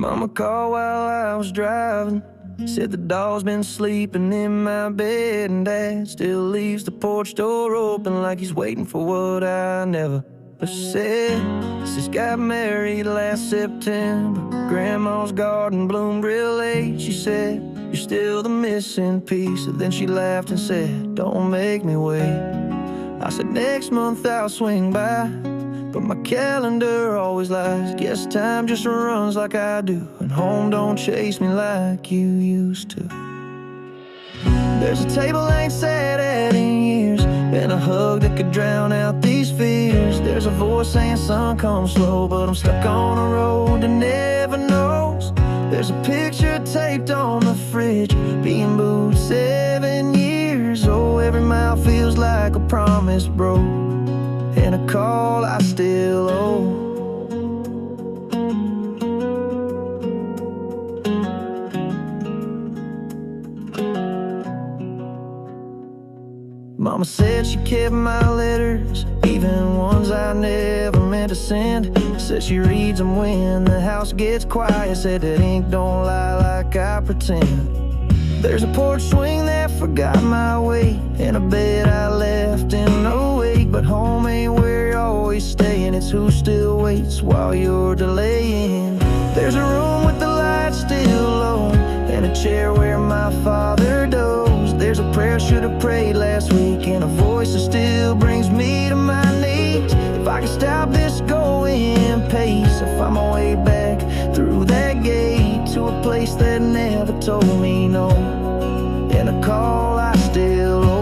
Mama called while I was driving, said the dog's been sleeping in my bed, and Dad still leaves the porch door open like he's waiting for what I never said. Sis got married last September, Grandma's garden bloomed real late. She said, "You're still the missing piece." And then she laughed and said, "Don't make me wait." I said, "Next month I'll swing by," but my calendar always lies. Guess time just runs like I do, and home don't chase me like you used to. There's a table I ain't sat at in years, and a hug that could drown out these fears. There's a voice saying, "Son, come slow," but I'm stuck on a road that never knows. There's a picture taped on the fridge, being booed 7 years. Oh, every mile feels like a promise broke, and a call I still owe. Mama said she kept my letters, even ones I never meant to send. Said she reads them when the house gets quiet. Said that ink don't lie like I pretend. There's a porch swing that forgot my weight, and a bed I left in '08. But home ain't where you're always staying, it's who still waits while you're delaying. There's a room with the lights still low, and a chair where my father dozed. There's a prayer I should have prayed last week, and a voice that still brings me to my knees. If I could stop this going pace, I'll find my way back through that gate to a place that never told me no, and a call I still owe.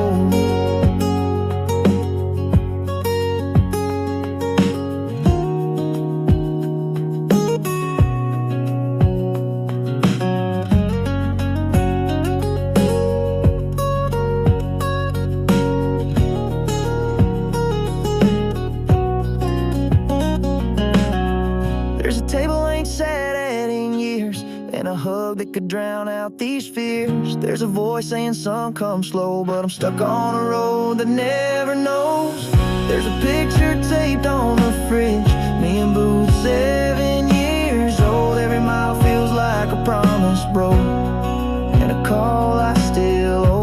A hug that could drown out these fears. There's a voice saying, "Son, come slow," but I'm stuck on a road that never knows. There's a picture taped on the fridge, me and Booth 7 years old. Every mile feels like a promise broke, and a call I still owe.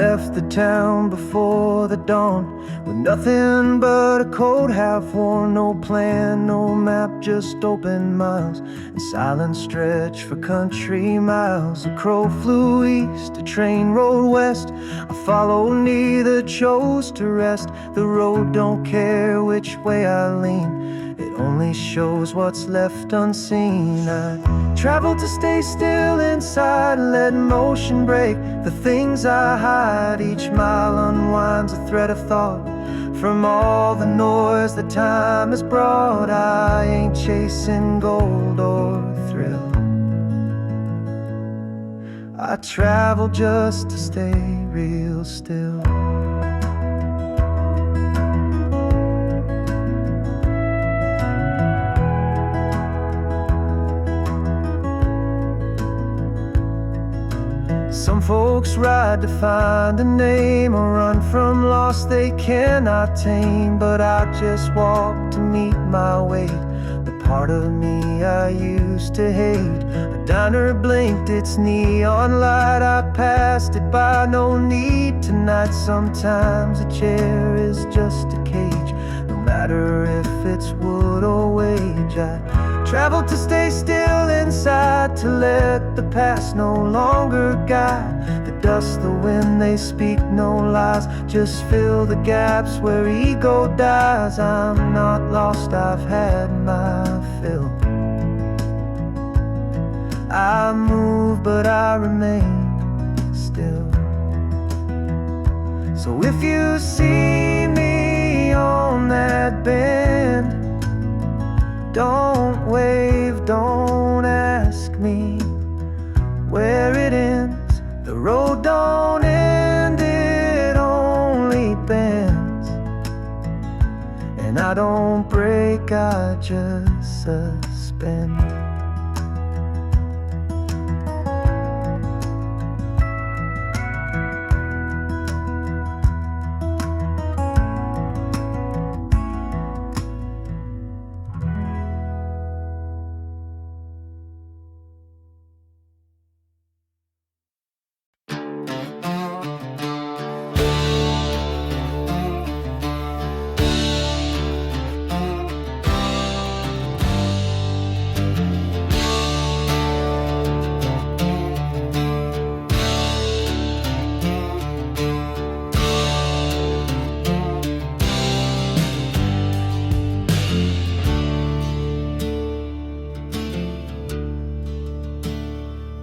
Left the town before the dawn, with nothing but a coat half worn. No plan, no map, just open miles and silent stretch for country miles. A crow flew east, a train rolled west. I followed, neither chose to rest. The road don't care which way I lean, it only shows what's left unseen. I travel to stay still inside, let motion break the things I hide. Each mile unwinds a thread of thought from all the noise that time has brought. I ain't chasing gold or thrill, I travel just to stay real still. Some folks ride to find a name, or run from loss they cannot tame. But I just walk to meet my weight, the part of me I used to hate. A diner blinked its neon light, I passed it by, no need tonight. Sometimes a chair is just a cage, no matter if it's wood or wage. I travel to stay still inside, to let the past no longer guide. The dust, the wind, they speak no lies, just fill the gaps where ego dies. I'm not lost, I've had my fill. I move but I remain still. So if you see me on that bend, don't wave, don't ask me where it ends. The road don't And I don't break, I just suspend.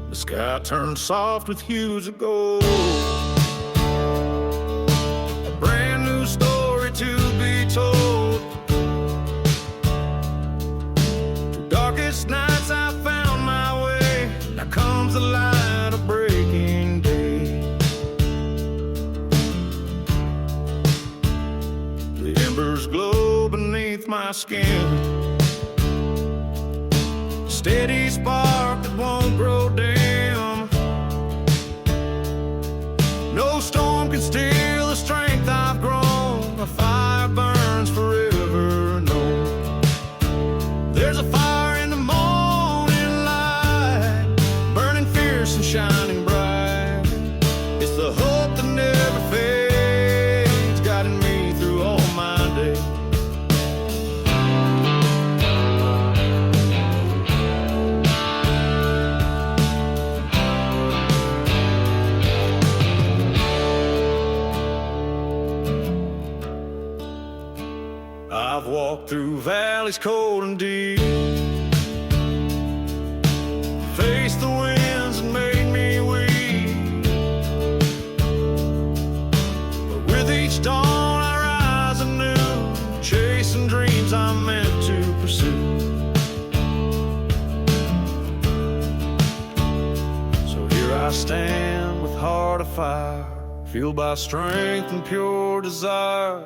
The sky turned soft with hues of gold. A brand new story to be told. The darkest nights I found my way. Now comes the light of breaking day. The embers glow beneath my skin. Steady spark that won't grow dim. No storm can steal the strength I've grown. A fire burns forever, no. There's a fire in the morning light, burning fierce and shining bright. It's the hope that never fades, guiding me through all my days. I've walked through valleys cold and deep, faced the winds that made me weak. But with each dawn I rise anew, chasing dreams I'm meant to pursue. So here I stand with heart afire, fueled by strength and pure desire.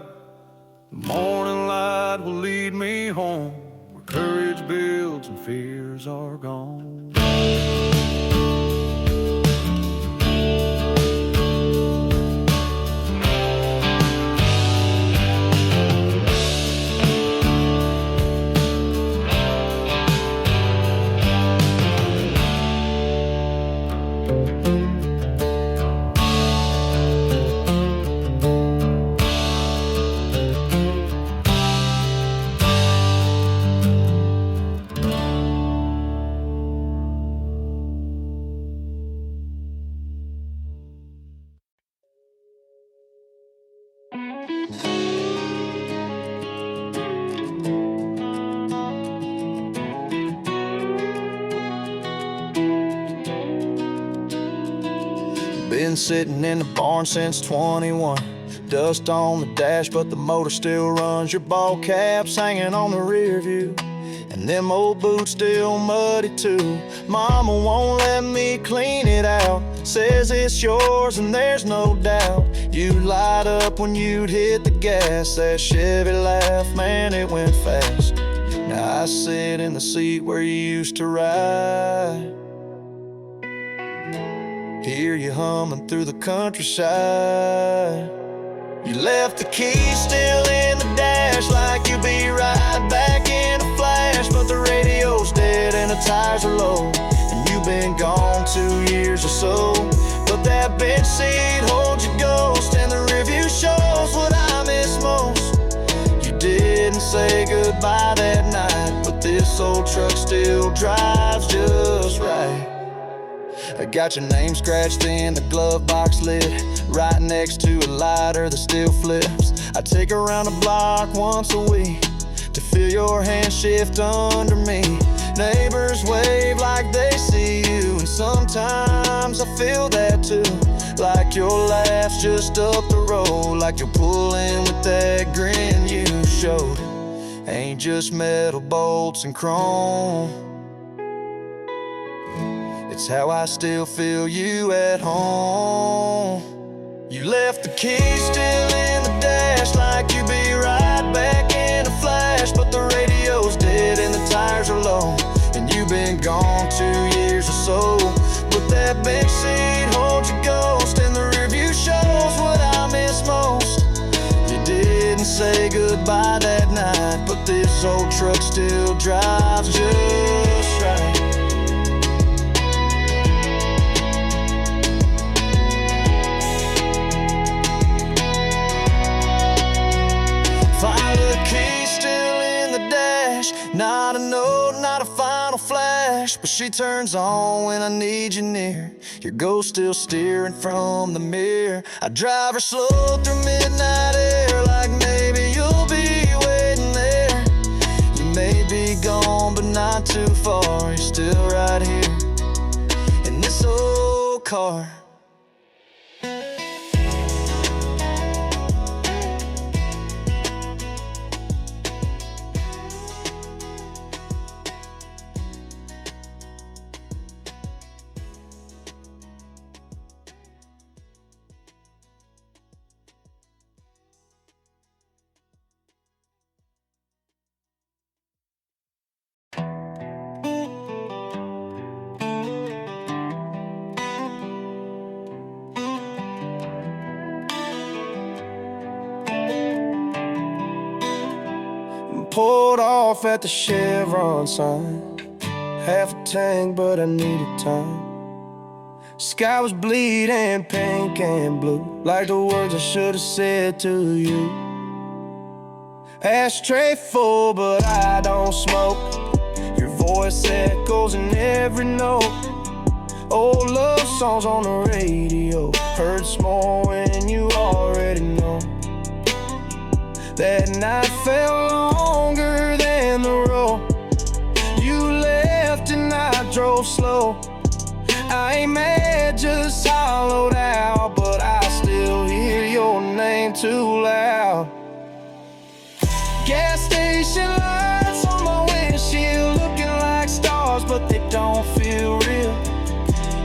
The morning light will lead me home, where courage builds and fears are gone. Been sitting in the barn since 21. Dust on the dash, but the motor still runs. Your ball cap's hanging on the rear view, and them old boots still muddy too. Mama won't let me clean it out, says it's yours and there's no doubt. You light up when you'd hit the gas. That Chevy laugh, man, it went fast. Now I sit in the seat where you used to ride, hear you humming through the countryside. You left the key still in the dash, like you'd be right back in a flash. But the radio's dead and the tires are low, and you've been gone 2 years or so. But that bench seat holds your ghost, and the review shows what I miss most. You didn't say goodbye that night, but this old truck still drives just right. I got your name scratched in the glove box lid, right next to a lighter that still flips. I take around the block once a week to feel your hand shift under me. Neighbors wave like they see you, and sometimes I feel that too. Like your laugh's just up the road, like you're pulling with that grin you showed. Ain't just metal bolts and chrome, it's how I still feel you at home. You left the key still in the dash, like you'd be right back in a didn't say goodbye that night, but this old truck still drives just right. Find the key still in the dash, not a note, not a final flash, but she turns on when I need you near. Your ghost still steering from the mirror. I drive her slow through midnight air, like maybe you'll be waiting there. You may be gone, but not too far. You're still right here in this old car. Pulled off at the Chevron sign, half a tank, but I needed time. Sky was bleeding pink and blue, like the words I should have said to you. Ashtray full, but I don't smoke. Your voice echoes in every note. Old love songs on the radio, hurts more when you already know. That night felt longer than the road. You left and I drove slow. I ain't mad, just hollowed out, but I still hear your name too loud. Gas station lights on my windshield, looking like stars, but they don't feel real.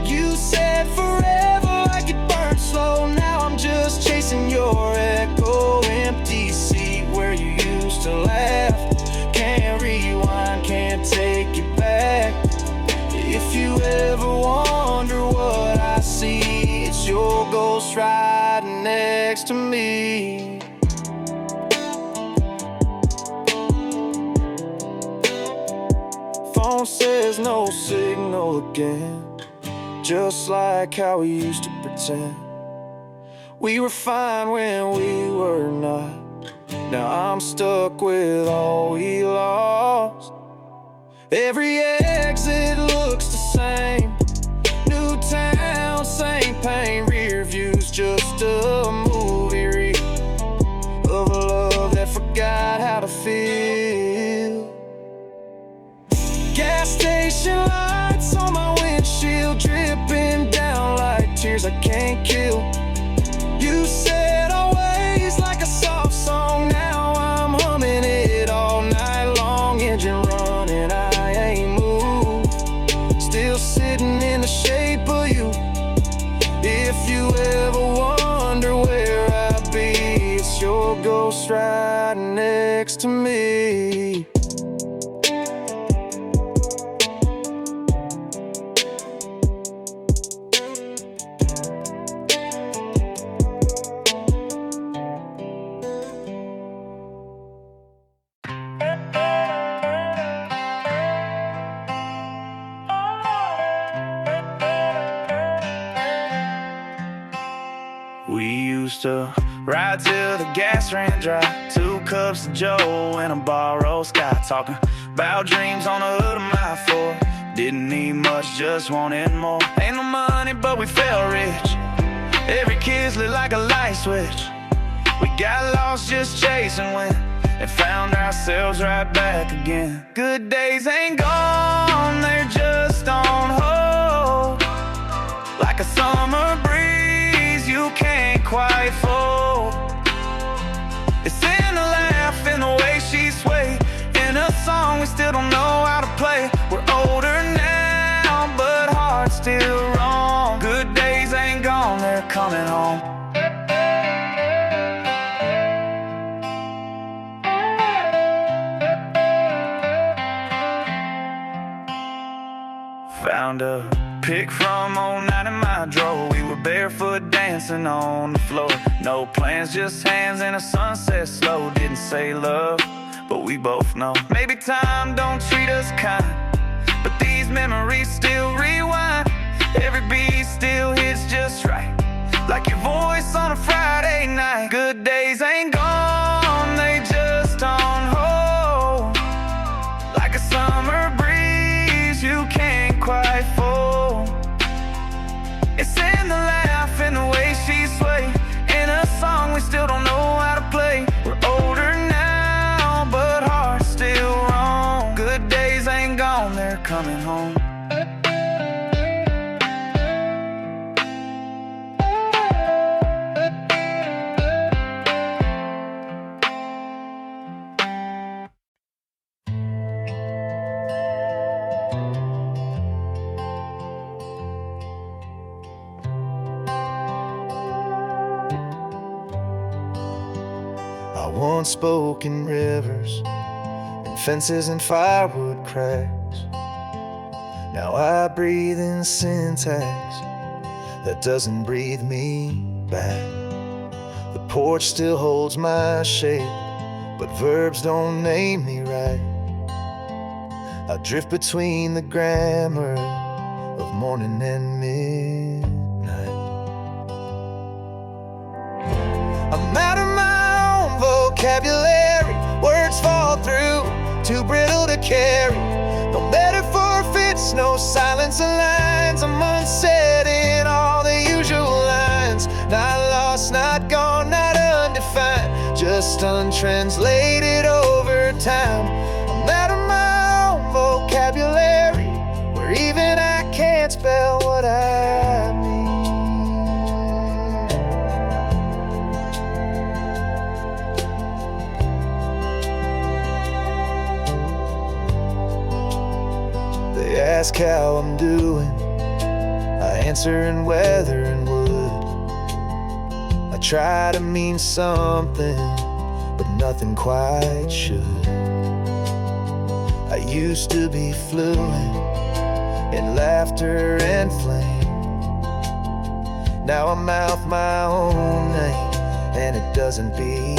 You said forever like it burned slow. Now I'm just chasing your echo. Empty seat where you used to laugh. Can't rewind, can't take it back. If you ever wonder what I see, it's your ghost riding next to me. Phone says no signal again, just like how we used to pretend. We were fine when we were not. Now I'm stuck with all we lost. Every exit looks the same. New town, same pain. Rear view's just a movie reel of a love that forgot how to feel. Gas station lights on my windshield, dripping down like tears I can't kill. You said always like a soft song. Now I'm humming it all night long. Engine running, I ain't moved. Still sitting in the shape of you. If you ever wonder where I'd be, it's your ghost riding next to me. We used to ride till the gas ran dry. 2 cups of Joe and a borrowed Sky. Talking about dreams on the hood of my Ford. Didn't need much, just wanted more. Ain't no money, but we felt rich. Every kiss lit like a light switch. We got lost just chasing wind and found ourselves right back again. Good days ain't gone, they're just on hold. Like a summer breeze you can't quite fold. It's in the laugh, in the way she sway, in a song we still don't know how to play. We're older now, but hearts still wrong. Good days ain't gone, they're coming home. Found a pick from all night in my drawer. We were barefoot dancing on the floor. No plans, just hands in a sunset slow. Didn't say love, but we both know maybe time don't treat us kind, but these memories still rewind. Every beat still hits just right, like your voice on a Friday night. Good days ain't gone, they just on hold, like a summer breeze you can't quite fold. It's in the laugh and the way she sway, in a song we still don't know how to play. We're older now, but hearts still wrong. Good days ain't gone, they're coming home. Once spoken rivers and fences and firewood cracks. Now I breathe in syntax that doesn't breathe me back. The porch still holds my shape, but verbs don't name me right. I drift between the grammar of morning and midnight. I'm out of my vocabulary, words fall through, too brittle to carry. No metaphor fits, no silence aligns. I'm unsaid in all the usual lines. Not lost, not gone, not undefined, just untranslated over time. I'm out of my own vocabulary, where even I can't spell what I mean. They ask how I'm doing, I answer in weather and wood. I try to mean something, but nothing quite should. I used to be fluent in laughter and flame. Now I mouth my own name, and it doesn't behave.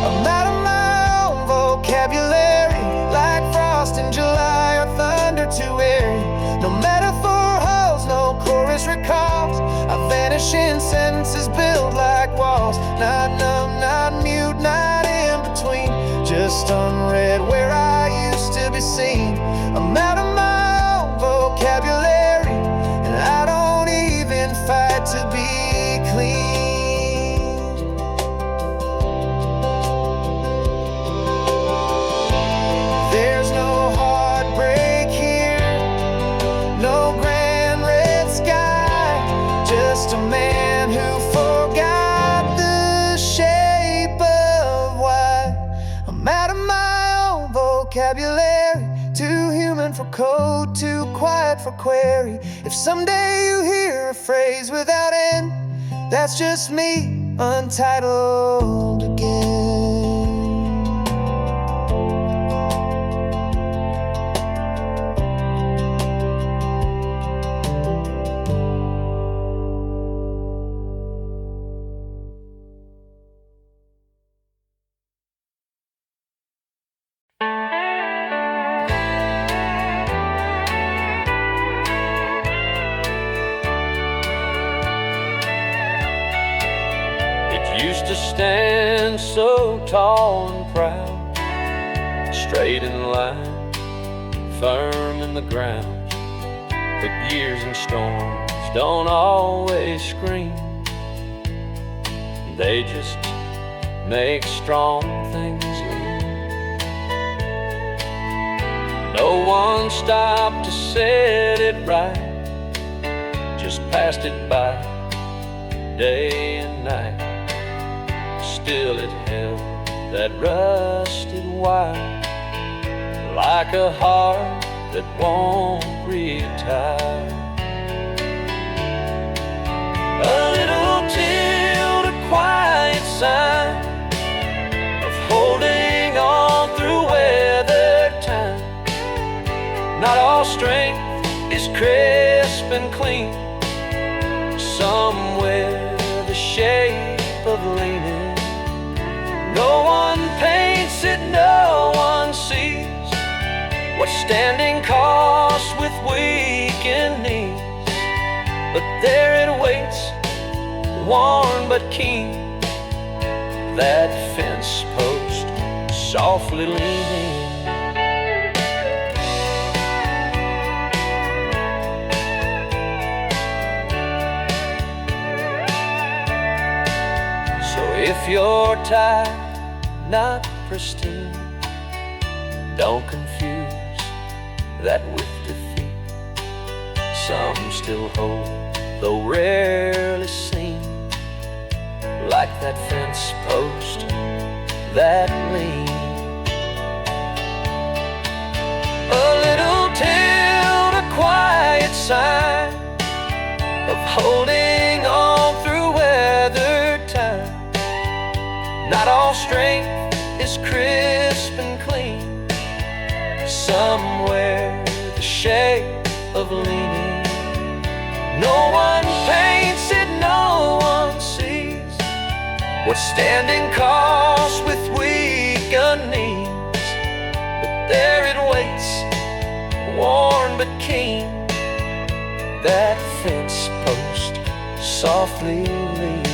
I'm out of my own vocabulary, like frost in July or thunder too airy. No metaphor holds, no chorus recalls. I vanish in sentences built like walls. Not numb, not mute, not in between, just unread where I used to be seen. I'm out of my own vocabulary, and I don't even fight to be clean. There's no heartbreak here, no grand red sky, just a man who forgot the shape of why. I'm out of my own vocabulary, too human for code, too quiet for query. If someday you hear a phrase without end, that's just me, untitled again. Used to stand so tall and proud, straight in line, firm in the ground. But years and storms don't always scream, they just make strong things lean. No one stopped to set it right, just passed it by day and night. Still it held that rusted wire, like a heart that won't retire. A little tilt, a quiet sign of holding on through weather time. strength is crisp and clean, somewhere the shape of leaning. No one paints it, no one sees what standing costs with weakened knees. But there it waits, worn but keen, that fence post softly leaning. So if you're tired, not pristine, don't confuse that with defeat. Some still hold, though rarely seen, like that fence post that lean. A little tilt, a quiet sign of holding on through weather time. Not all strength is crisp and clean, somewhere the shape of leaning. No one paints it, no one sees what standing costs with weakened knees. But there it waits, worn but keen, that fence post softly leaning.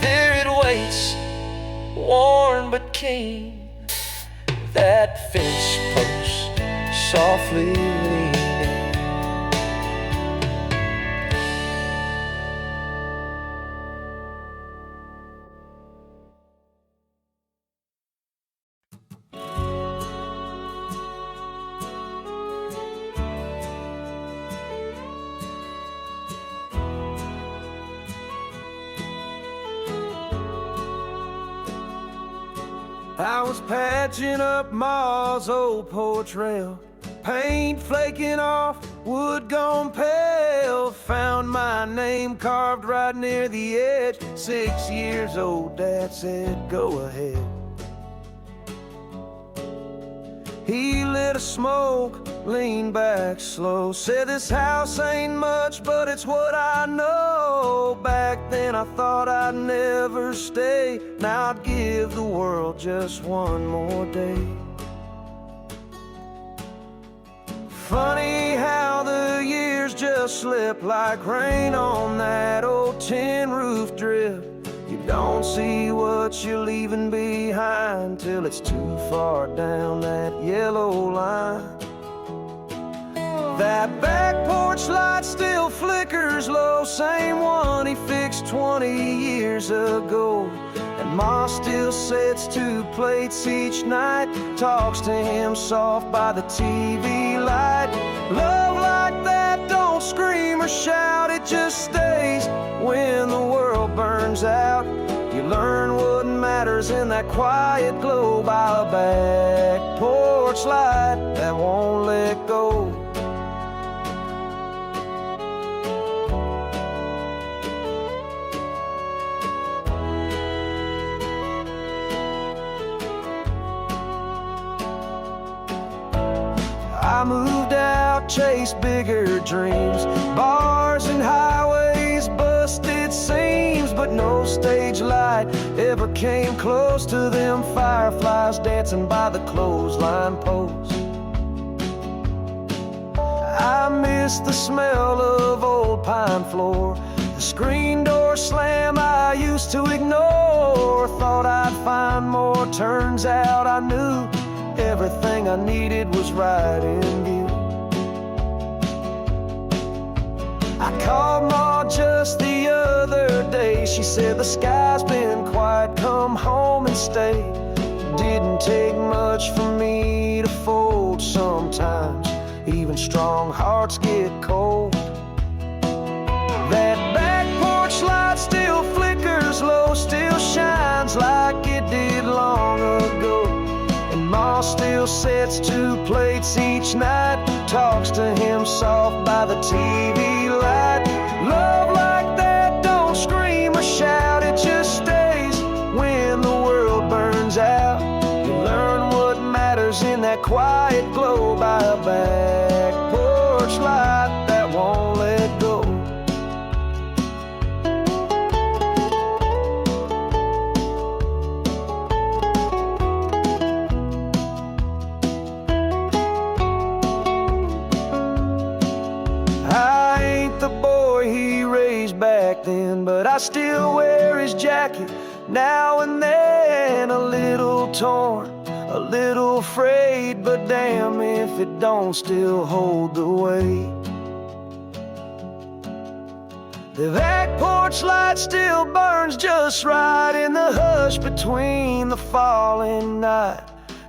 There it waits, worn but keen, that fence post softly leaning. I was patching up Ma's old porch rail, paint flaking off, wood gone pale. Found my name carved right near the edge. 6 years old, Dad said, go ahead. He lit a smoke, leaned back slow, said this house ain't much, but it's what I know. Back then I thought I'd never stay, now I'd give the world just one more day. Funny how the years just slip like rain on that old tin roof drip. You don't see what you're leaving behind till it's too far down that yellow line. That back porch light still flickers low, same one he fixed 20 years ago. And Ma still sets 2 plates each night, talks to him soft by the TV light. Love like that don't scream or shout, it just stays when the world burns out. You learn what matters in that quiet glow by a back porch light that won't let go. I moved out, chased bigger dreams, bars and highways, busted seams, but no stage light ever came close to them fireflies dancing by the clothesline post. I miss the smell of old pine floor, the screen door slam I used to ignore. Thought I'd find more, turns out I knew everything I needed was right in view. I called Ma just the other day. She said the sky's been quiet, come home and stay. Didn't take much for me to fold. Sometimes even strong hearts get cold. That back porch light still flickers low, still shines like it did long ago. Ma still sets 2 plates each night, talks to him soft by the TV light. Love like that don't scream or shout, it just stays when the world burns out. You learn what matters in that quiet back then, but I still wear his jacket now and then. A little torn, a little frayed, but damn if it don't still hold the weight. The back porch light still burns just right in the hush between the falling night.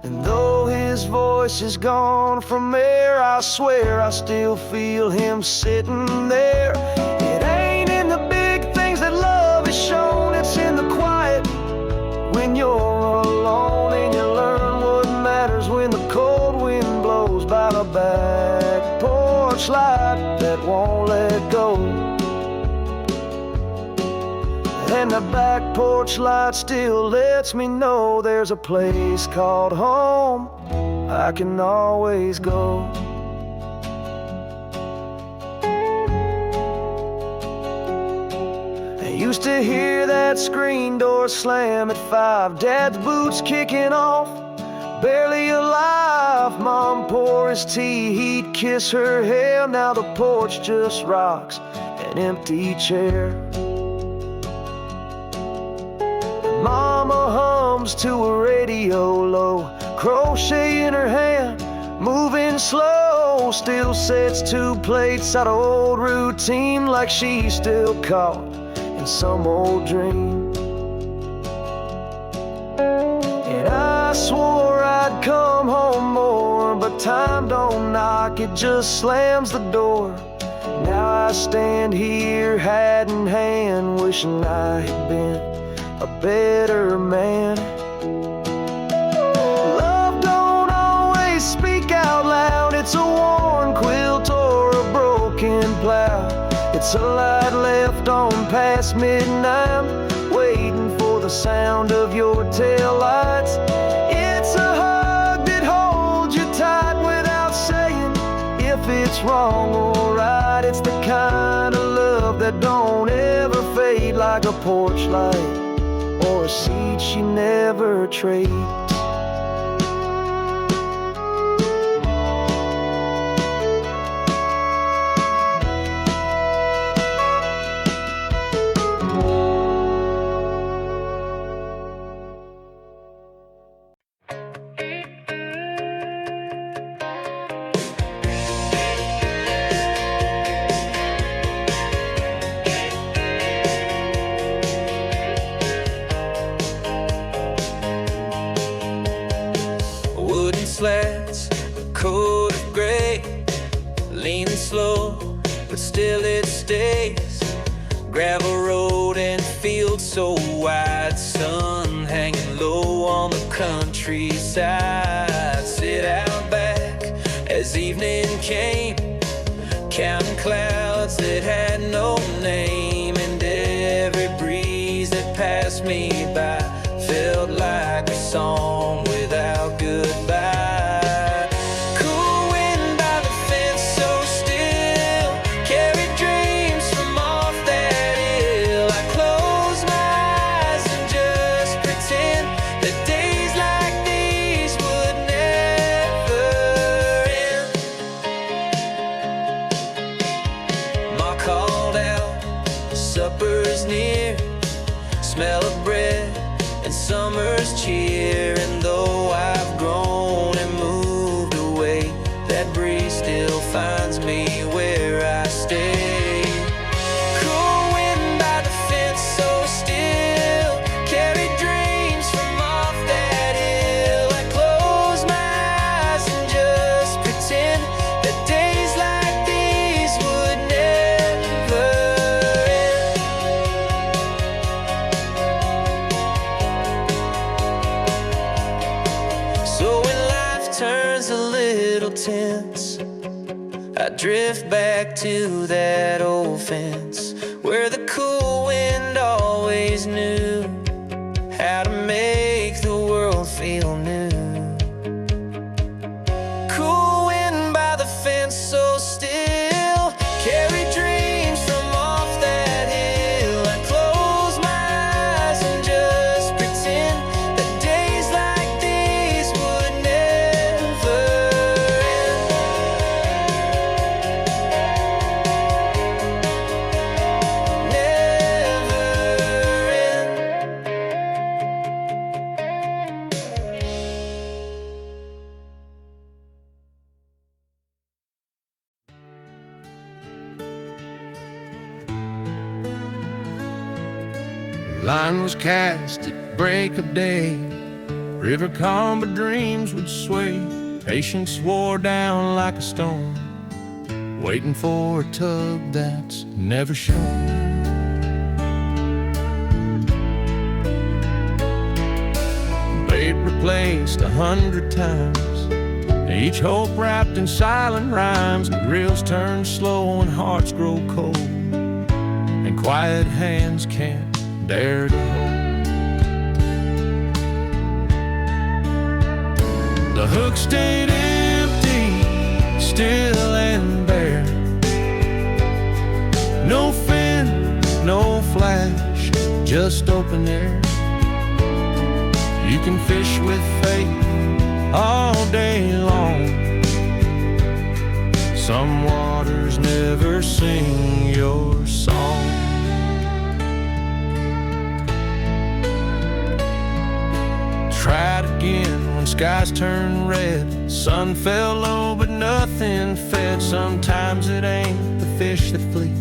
And though his voice is gone from air, I swear I still feel him sitting there. It ain't in the big things that love is shown, it's in the quiet when you're alone, and you learn what matters when the cold wind blows by the back porch light that won't let go. And the back porch light still lets me know there's a place called home I can always go. I used to hear that screen door slam at 5, Dad's boots kicking off, barely alive. Mom pour his tea, he'd kiss her hair. Now the porch just rocks, an empty chair. Mama hums to a radio low, crochet in her hand, moving slow. Still sets 2 plates out of old routine, like she's still caught in some old dream. And I swore I'd come home more, but time don't knock, it just slams the door. Now I stand here hat in hand, wishing I had been a better man. Love don't always speak out loud, it's a worn quilt or a broken plow. It's a light left on past midnight, waiting for the sound of your taillights. It's a hug that holds you tight without saying if it's wrong or right. It's the kind of love that don't ever fade, like a porch light or a seed she never trades. Slats, a coat of gray, leaning slow, but still it stays. Gravel road and field so wide, sun hanging low on the countryside. Sit out back as evening came, counting clouds that had no name, and every breeze that passed me by felt like a song without goodbye. Supper's near, smell of bread and summer's cheer. And though I've grown and moved away, that breeze still finds me where I stay. Cool wind by the fence so still, carry dreams from off that hill. I close my eyes and just pretend that days like these would never end. So when life turns a little tense, I drift back to that old fence where the cool wind always knew how to make the world feel new. Cool wind by the fence so still, carry dreams from off that hill. I close my eyes and just pretend that days like these would never end. Never Line was cast at break of day. River calm, but dreams would sway. Patience wore down like a stone, waiting for a tug that's never shown. Bait replaced 100 times, each hope wrapped in silent rhymes. The reels turn slow and hearts grow cold, and quiet hands can't dare to hold. The hook stayed empty, still and bare. No fin, no flash, just open air. You can fish with faith all day long. Some waters never sing your song. Tried again when skies turned red. Sun fell low but nothing fed. Sometimes it ain't the fish that flee,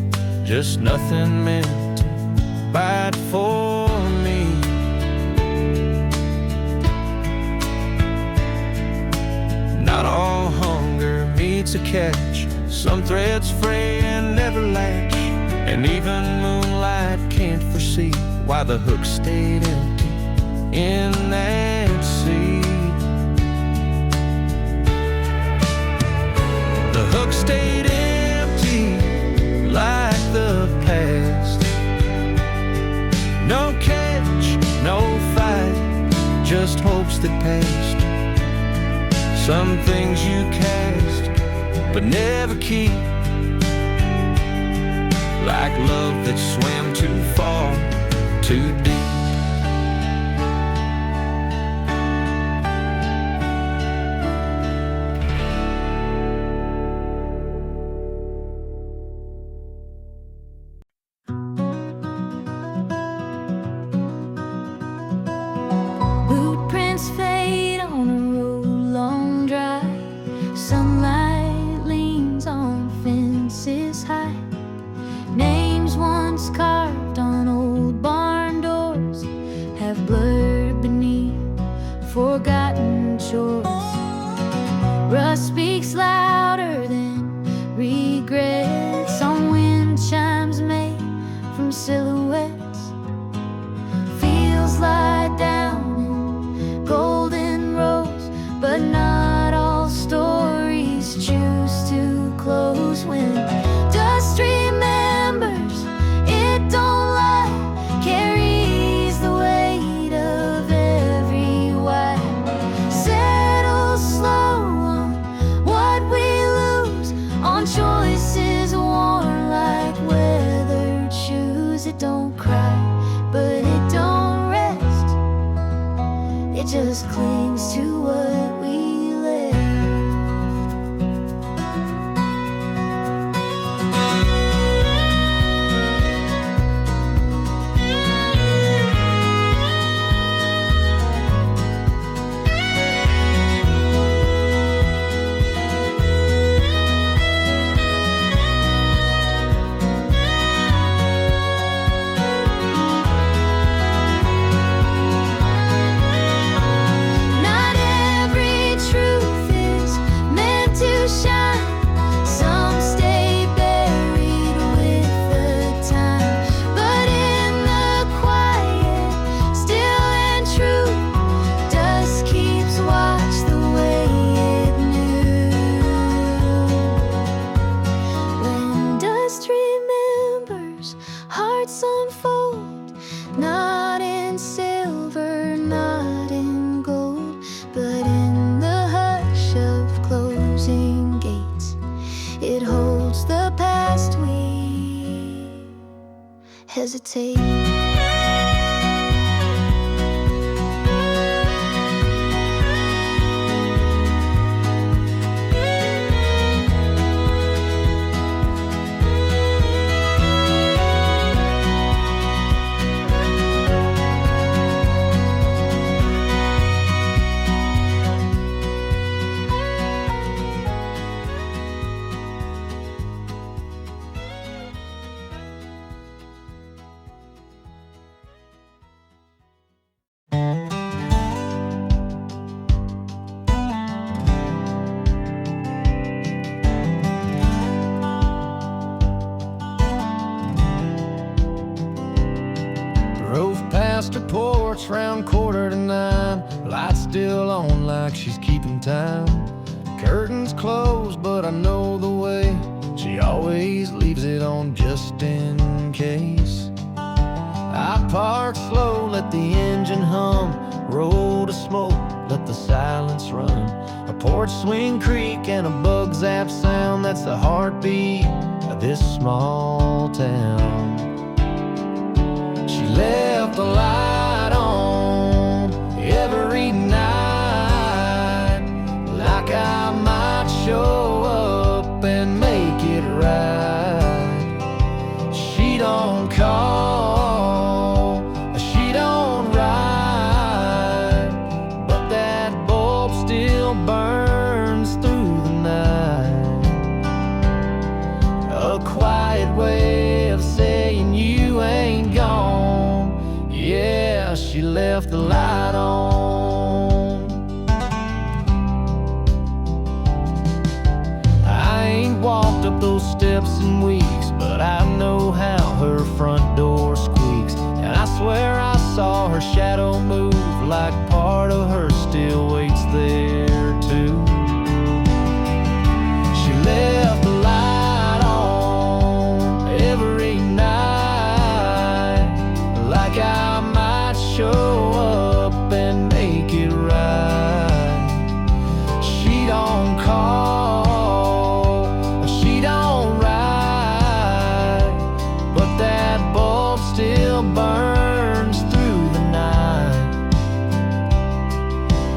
just nothing meant to bite for me. Not all hunger meets a catch. Some threads fray and never latch, and even moonlight can't foresee why the hook stayed empty in that sea. The hook stayed empty like the past. No catch, no fight, just hopes that passed. Some things you cast but never keep, like love that swam too far, too deep. Footprints fade on a road long dry. Sunlight leans on fences high. Names once carved on old barn doors have blurred beneath forgotten shores. Rust speaks louder than regrets on wind chimes made from silhouettes. Fields lie down in golden rows, but not all stories choose to close. When dust remembers, it don't lie, carries the weight of every why. Settle slow on what we lose, on choices worn like weathered shoes. It don't cry, but it don't rest, it just clings to what we left. Not every truth is meant to shine. Some stay buried with the time, but in the quiet, still and true, dust keeps watch the way it knew. When dust remembers, hearts unfold, not in silver, not in gold, but in the hush of closing gates. It holds the past we hesitate. past her porch round 8:45. Lights still on like she's keeping time. Curtains closed, but I know the way. She always leaves it on just in case. I park slow, let the engine hum, roll to smoke, let the silence run. A porch swing creak and a bug zap sound, that's the heartbeat of this small town. She left the light on every night, like I might show up and make it right. She don't call, she don't write, but that bulb still burns through the night. A quiet way of saying you ain't gone. Yeah, she left the light on. I ain't walked up those steps in weeks, but I know how her front door squeaks. And I swear I saw her shadow move, like part of her still waits there too. She left the light on every night, like I might show up and make it right. She don't call, she don't write, but that bulb still burns through the night.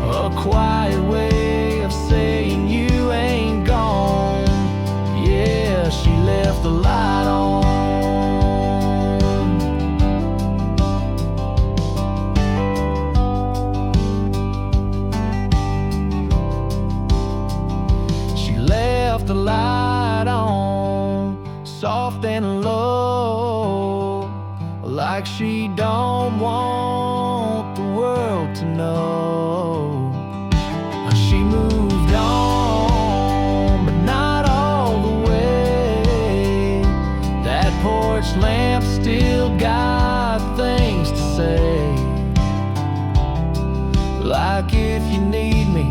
A quiet way of saying you ain't gone. Yeah, she left the light on. She left the light on, soft and low, like she don't want the world to know. She moved on, but not all the way. That porch lamp still got things to say, like if you need me,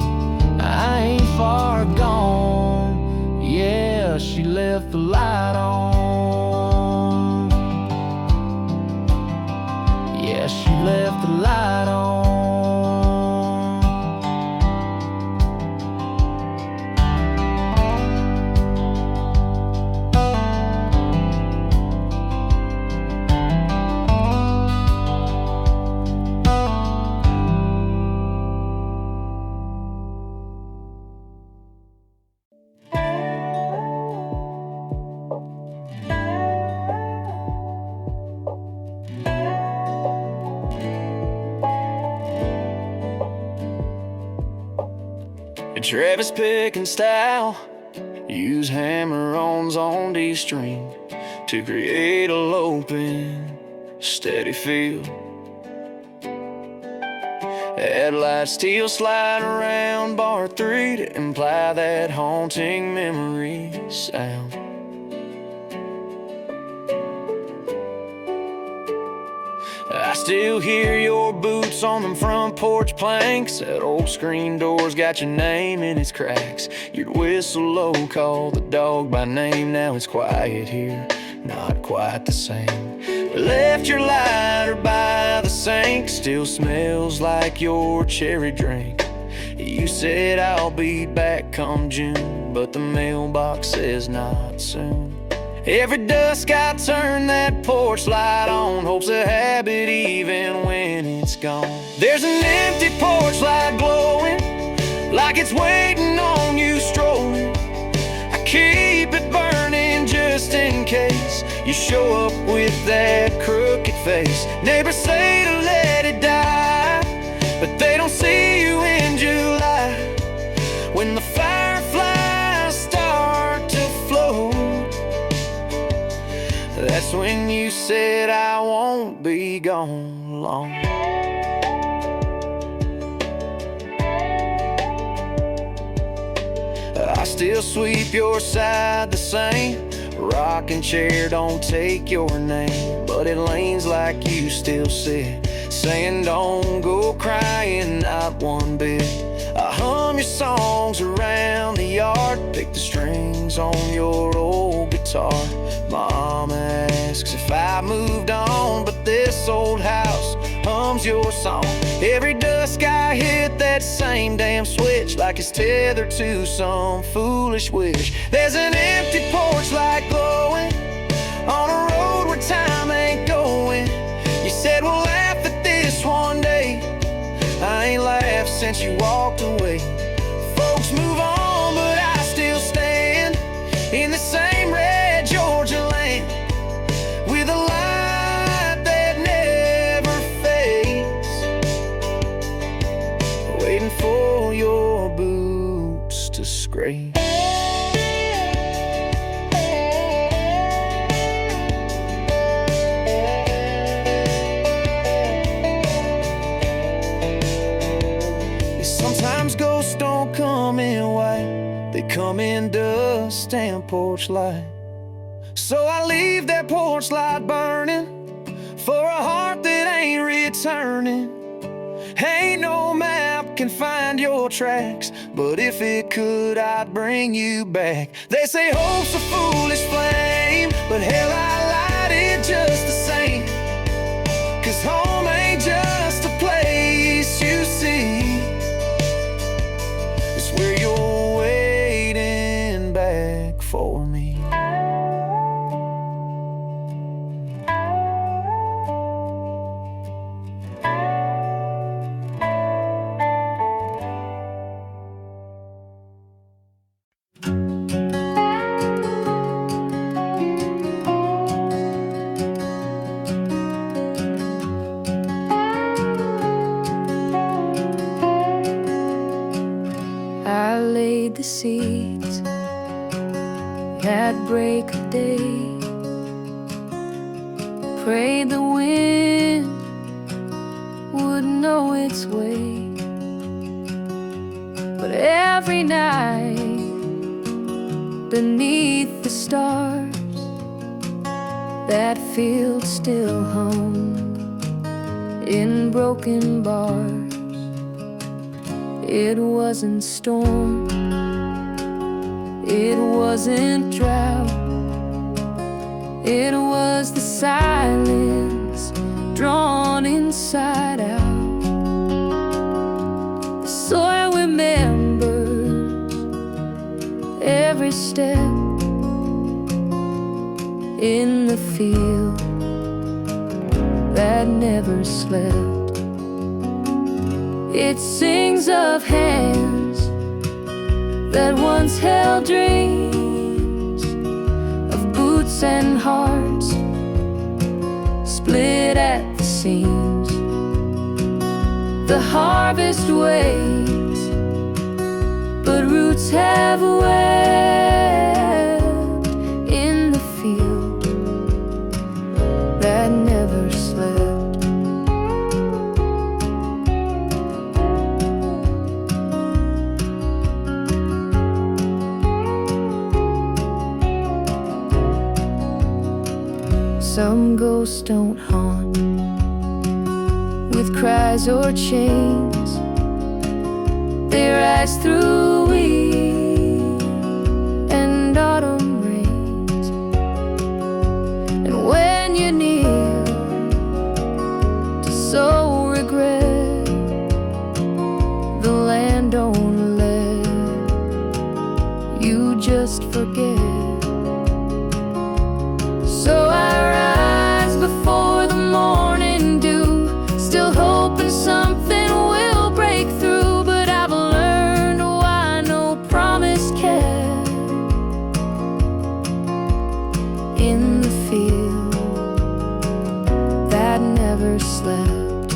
I ain't far gone. Yeah, she left the light on. Yeah, she left the light on. Travis picking style, use hammer-ons on D string to create a loping, steady feel. Add light steel slide around bar 3 to imply that haunting memory sound. I still hear your boots on them front porch planks. That old screen door's got your name in its cracks. You'd whistle low, call the dog by name. Now it's quiet here, not quite the same. Left your lighter by the sink, still smells like your cherry drink. You said I'll be back come June, but the mailbox says not soon. Every dusk I turn that porch light on, hope's a habit even when it's gone. There's an empty porch light glowing, like it's waiting on you strolling. I keep it burning just in case you show up with that crooked face. Neighbors say to let it die, but they don't see you in July, when the fireflies start to float. That's when you said I won't be gone long. I still sweep your side the same. Rocking chair don't take your name, but it leans like you still sit saying don't go crying, not one bit. I hum your songs around the yard, pick the strings on your old guitar. Mama asks if I moved on, but this old house hums your song. Every dusk I hit that same damn switch, like it's tethered to some foolish wish. There's an empty porch light glowing on a road where time ain't going. You said we'll laugh at this one day. I ain't laughed since you walked away. Folks move on, but I still stand in the same red Georgia land, with a light that never fades, waiting for your boots to scrape. Sometimes ghosts don't come in white, they come in dust and porch light. So I leave that porch light burning for a heart that ain't returning. Ain't no map can find your tracks, but if it could, I'd bring you back. They say hope's a foolish flame, but hell, I light it just the same. 'Cause home ain't just a place you see, it's where you're waiting back for me. I laid the seeds at break of day, prayed the wind would know its way. But every night beneath the stars, that field still hung in broken bars. It wasn't storm, it wasn't drought, it was the silence drawn inside out. The soil remembers every step in the field that never slept. It sings of hands that once held dreams, of boots and hearts split at the seams. The harvest waits, but roots have wept in the field that never slept. Some ghosts don't haunt with cries or chains, they rise through wheat and autumn rains. And when you kneel to sow regret, the land don't let you just forget. So I rise before the morning dew, still hoping something will break through. But I've learned why no promise kept in the field that never slept.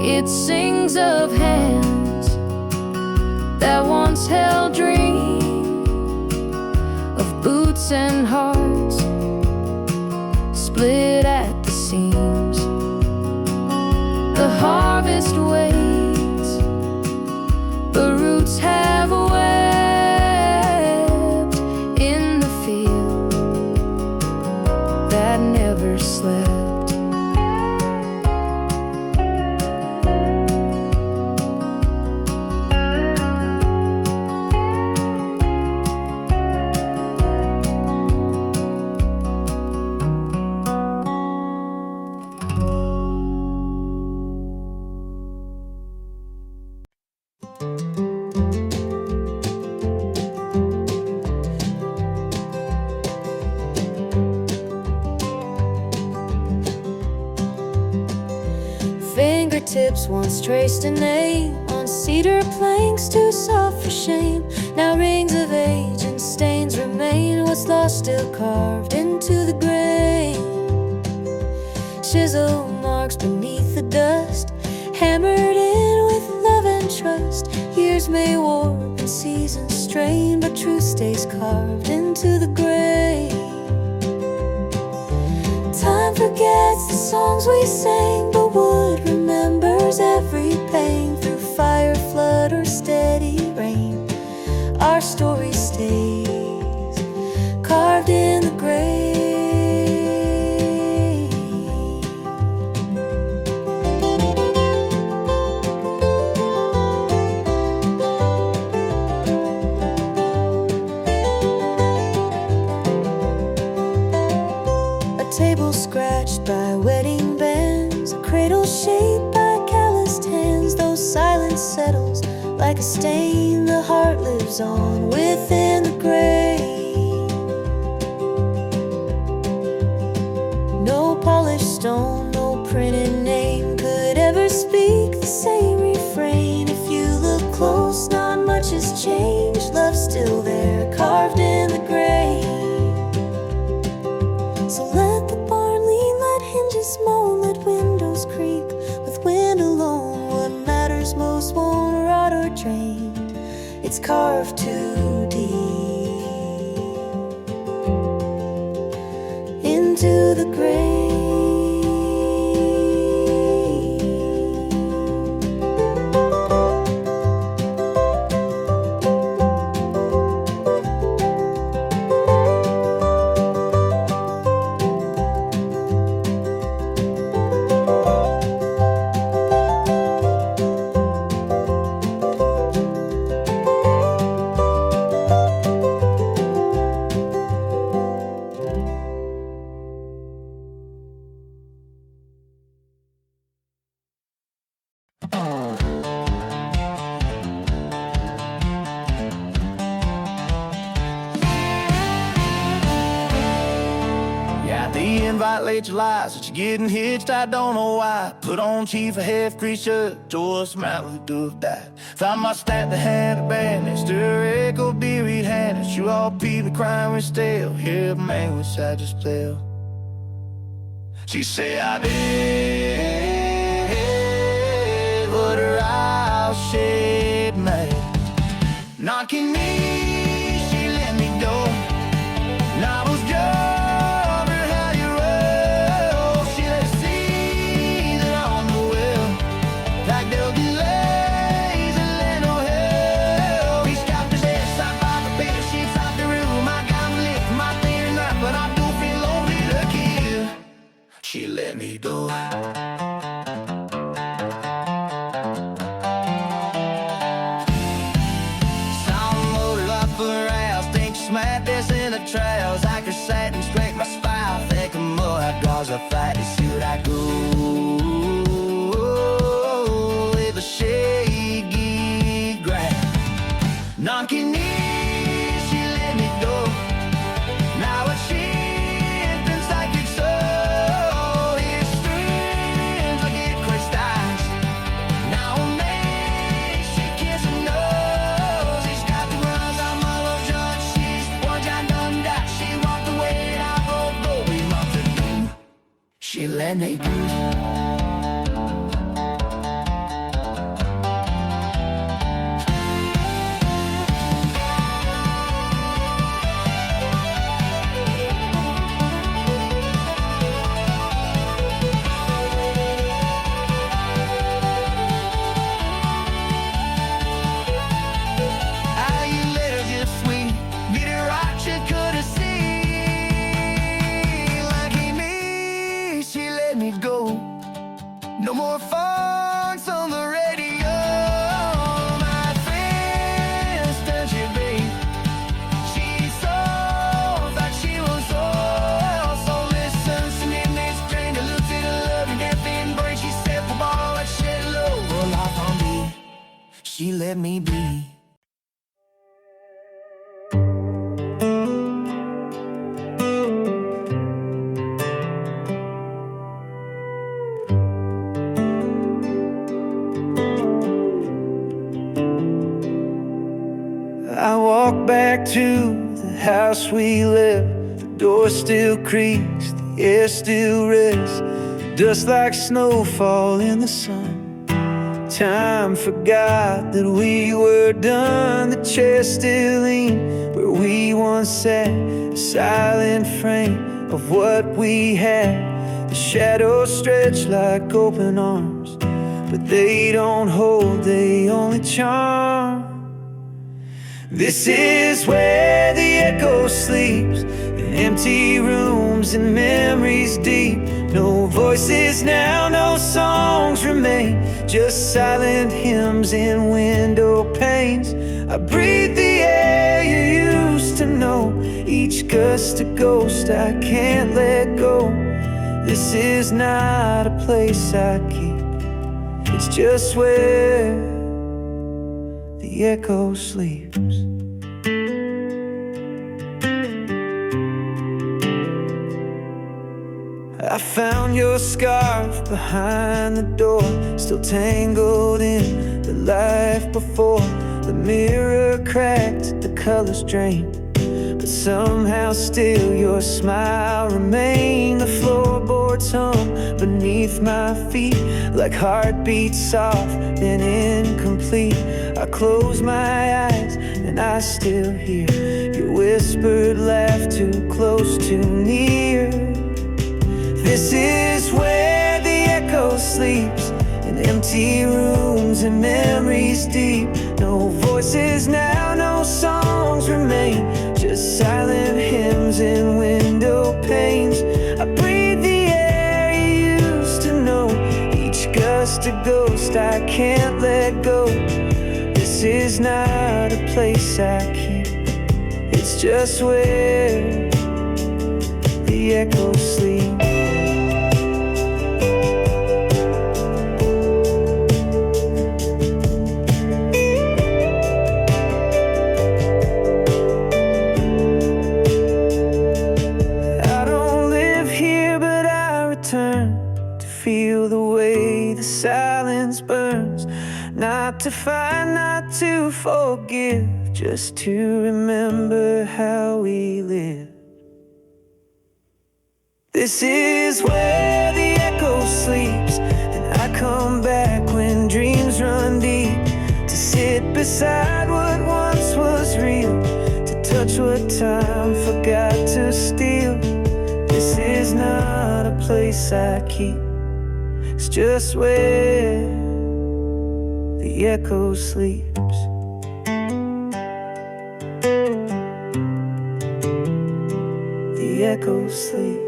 It sings of hands that once held dreams, of boots and hearts split at the seams. The harvest waits, but roots have wept in the field that never slept. fingertips once traced a name on cedar planks too soft for shame. Now rings of age and stains remain. What's lost still carved into the grain. Chisel marks beneath the dust, hammered in with love and trust. Years may warp and seasons strain, but truth stays carved into the grain. Time forgets the songs we sang, but wood remembers every pain. Through fire, flood, or steady rain, our story stays carved in the grave. Table scratched by wedding bands, a cradle shaped by calloused hands. Though silence settles like a stain, the heart lives on within the grave. No polished stone, no printed name could ever speak the same refrain. If you look close, not much has changed. Love's still there, carved in the grave. So let the barn lean, let hinges moan, let windows creak with wind alone. What matters most won't rot or drain, it's carved too deep into the grave. Invite late July, since you're getting hitched, I don't know why. Put on chief a half-creased shirt, tore some out with a dove dive. Found my stat that had a band next to her echo beereed hand. And you all people crying with stale, hear a man wish I just fell. She said I did what her eyes shade made. Knocking me, she let me go. And I was just she let me go. Sound loaded up her ass, think she smacked this in the trails. I could sat and scrape my spine, thinking more I cause a fight to see what I go. With a shaky ground, knocking knees, she let me go. Now it's she she let me go. No more funks on the radio. My friends turned she be. She saw that she was so listen, she need me string to lose it, love and get thin break. She said for ball that shit low, life on me. She let me be. back to the house we left. The door still creaks, the air still rests, dust like snowfall in the sun. Time forgot that we were done. The chair still leaned where we once sat, a silent frame of what we had. The shadows stretch like open arms, but they don't hold, they only charm. This is where the echo sleeps, in empty rooms and memories deep. No voices now, no songs remain, just silent hymns in window panes. I breathe the air you used to know, each gust a ghost I can't let go. This is not a place I keep, it's just where the echo sleeps. I found your scarf behind the door, still tangled in the life before. The mirror cracked, the colors drained, but somehow still your smile remained. The floorboards hum beneath my feet like heartbeats soft and incomplete. I close my eyes and I still hear your whispered laugh, too close, too near. This is where the echo sleeps, in empty rooms and memories deep. No voices now, no songs remain, just silent hymns in window panes. I breathe the air you used to know, each gust a ghost I can't let go. This is not a place I keep, it's just where the echo sleeps. Feel the way the silence burns, not to find, not to forgive, just to remember how we lived. This is where the echo sleeps, and I come back when dreams run deep, to sit beside what once was real, to touch what time forgot to steal. This is not a place I keep, it's just where the echo sleeps. The echo sleeps.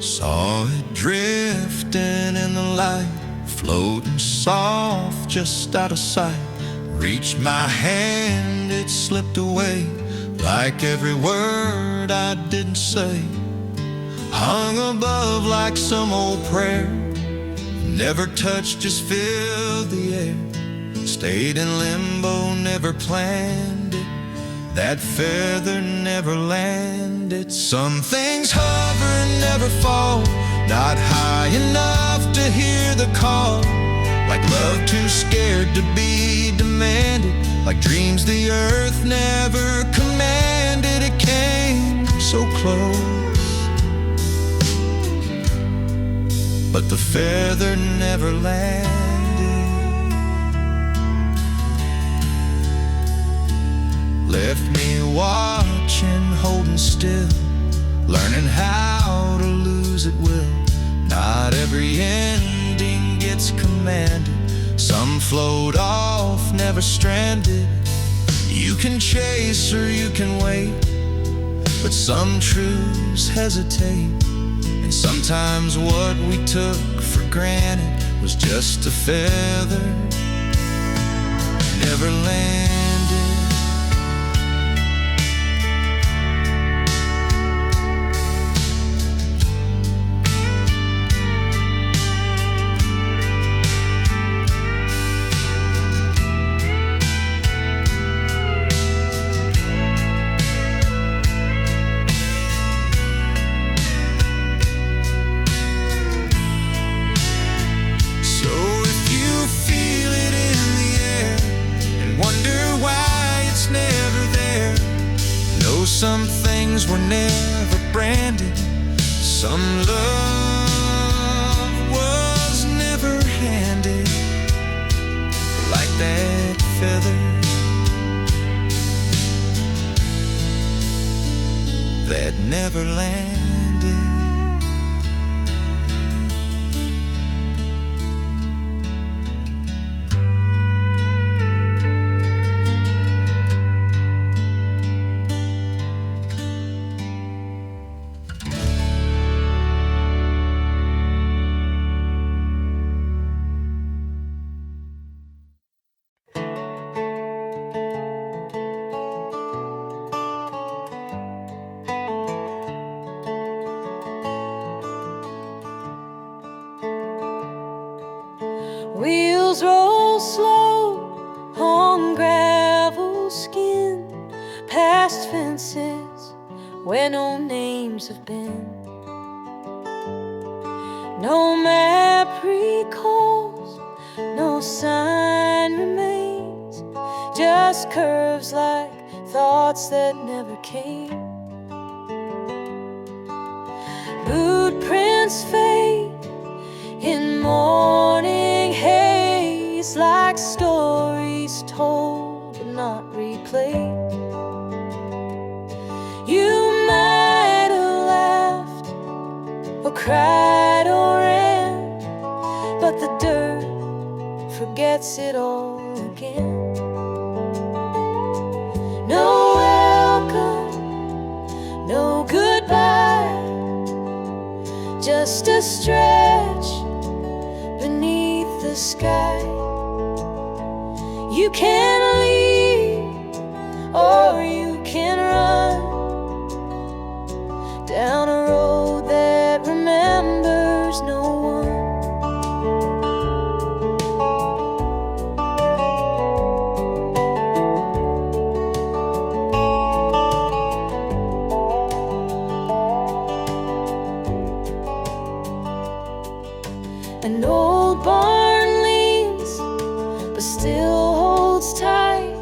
Saw it drifting in the light, floating soft just out of sight. Reached my hand, it slipped away, like every word I didn't say. Hung above like some old prayer, never touched, just filled the air. Stayed in limbo, never planned it, that feather never landed. Some things hover and never fall, not high enough to hear the call. Like love too scared to be demanded, like dreams the earth never commanded. It came so close, but the feather never landed. Left me watching, holding still, learning how to lose at will. Not every ending gets commanded, some float off, never stranded. You can chase or you can wait, but some truths hesitate. And sometimes what we took for granted was just a feather, never landed. things were never branded. Some love was never handed like that feather that never landed. Wheels roll slow on gravel skin, past fences where no names have been. No map recalls, no sign remains, just curves like thoughts that never came. Boot prints fade in morning haze, like stories told but not replayed. You might have laughed or cried or ran, but the dirt forgets it all again. No welcome, no goodbye, just a stretch beneath the sky. You can leave or you can run down a road that remembers no one. An old barn leans, but still holds tight,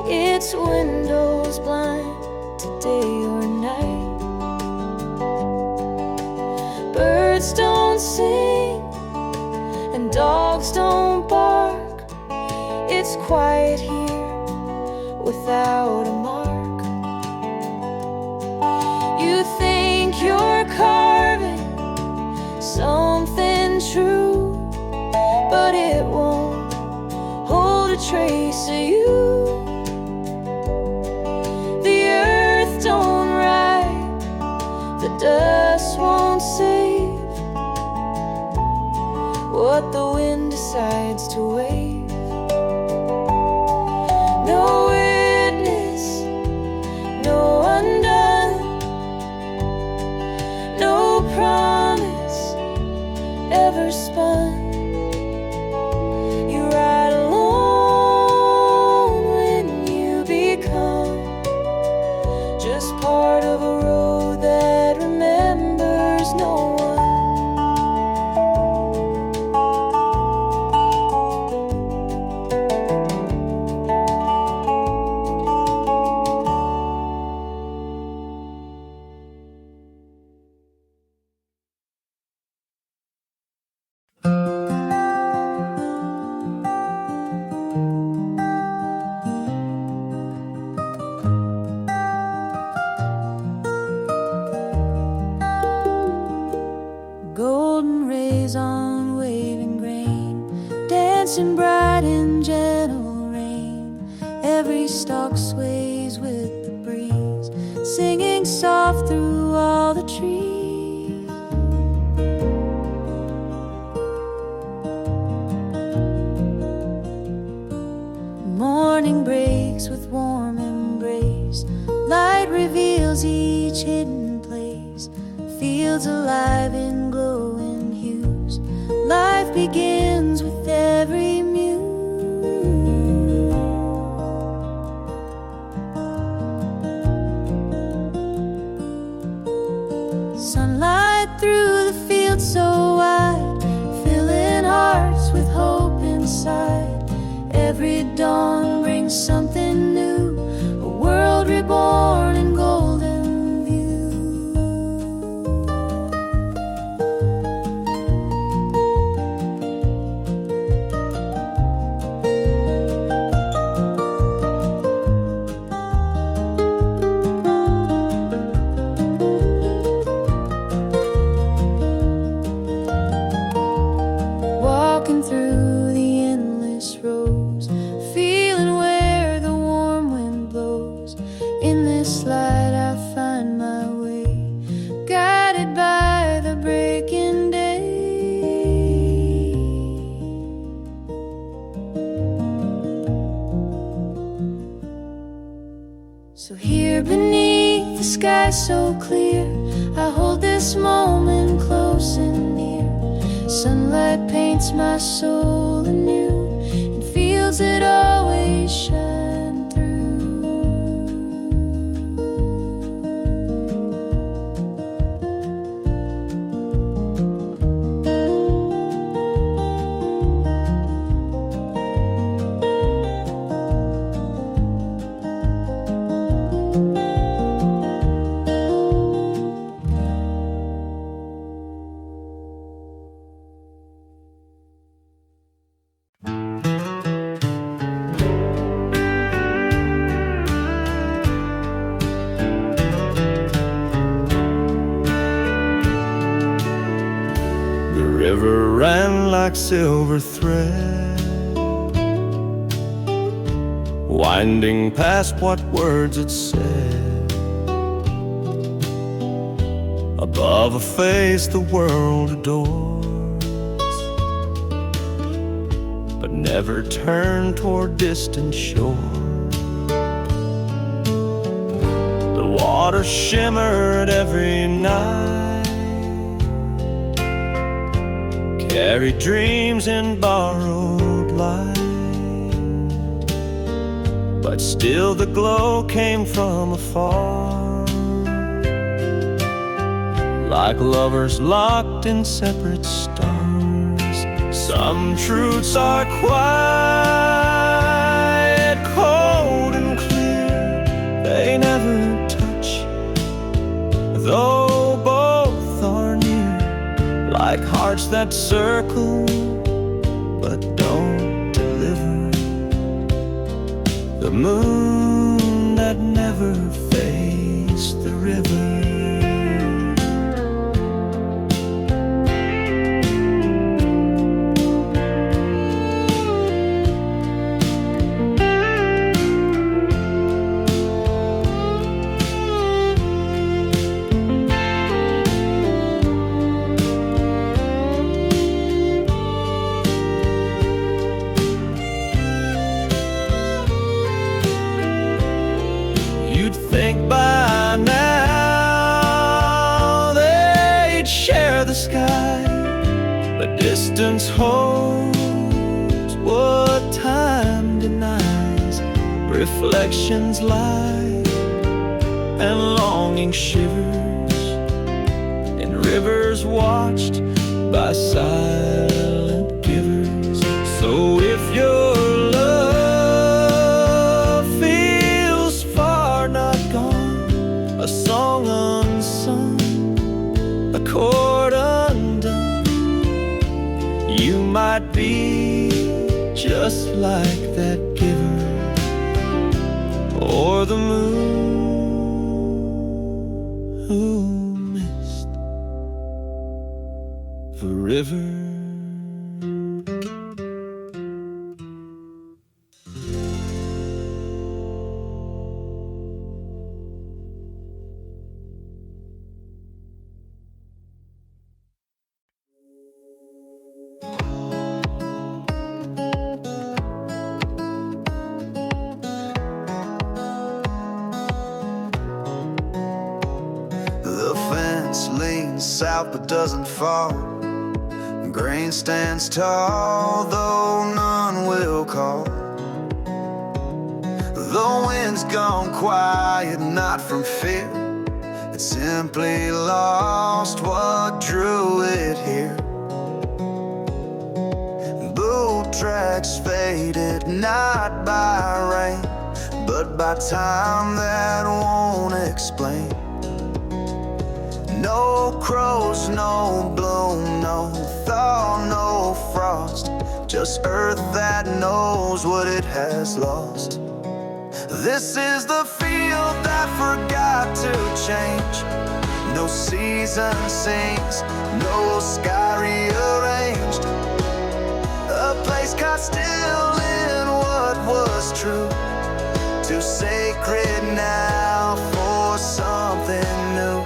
its windows blind to day or night. Birds don't sing and dogs don't bark, it's quiet here without a mark. You think you're carving something true, but it won't hold a trace of you. The earth don't ride, the dust won't save what the wind decides to wave. No witness, no undone, no promise ever spun. You ride alone when you become just part of a road that remembers no one. Golden rays on waving grain, dancing bright in gentle rain. Every stalk sways with the breeze, singing soft through all the trees. Morning breaks with warm embrace, light reveals each hidden place. Fields alive in glowing hues, life begins with every muse. Sunlight through the fields so wide, filling hearts with hope inside. Every dawn brings something new, a world reborn in golden Here beneath the sky so clear, I hold this moment close and near. Sunlight paints my soul anew and feels it always shine through. The river ran like silver thread, winding past what words it said. Above a face the world adores, but never turned toward distant shore. The water shimmered every night, carried dreams in borrowed light, but still the glow came from afar, like lovers locked in separate stars. Some truths are quiet, cold and clear, they never touch, though both are near, like hearts that circle but don't deliver. The moon that never faced the river. Think by now they'd share the sky, but distance holds what time denies. Reflections lie and longing shivers in rivers watched by silent givers. So if your a song unsung, a chord undone, you might be just like that giver, or the moon who missed the river. Leans south but doesn't fall. Grain stands tall, though none will call. The wind's gone quiet, not from fear. It simply lost what drew it here. Boot tracks faded, not by rain, but by time that won't explain. No crows, no bloom, no thaw, no frost, just earth that knows what it has lost. This is the field that forgot to change. No season sings, no sky rearranged. A place caught still in what was true, too sacred now for something new.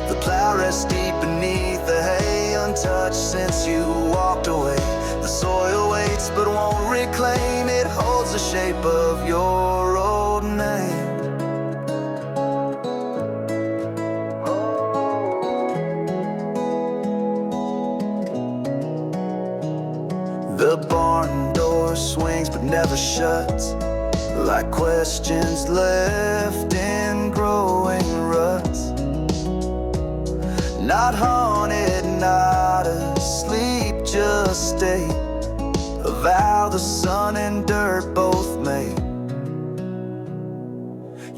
The plow rests deep beneath the hay, untouched since you walked away. The soil waits but won't reclaim, it holds the shape of your old name. barn door swings but never shuts, like questions left in growing ruts. Not haunted, not asleep, just state a vow the sun and dirt both made.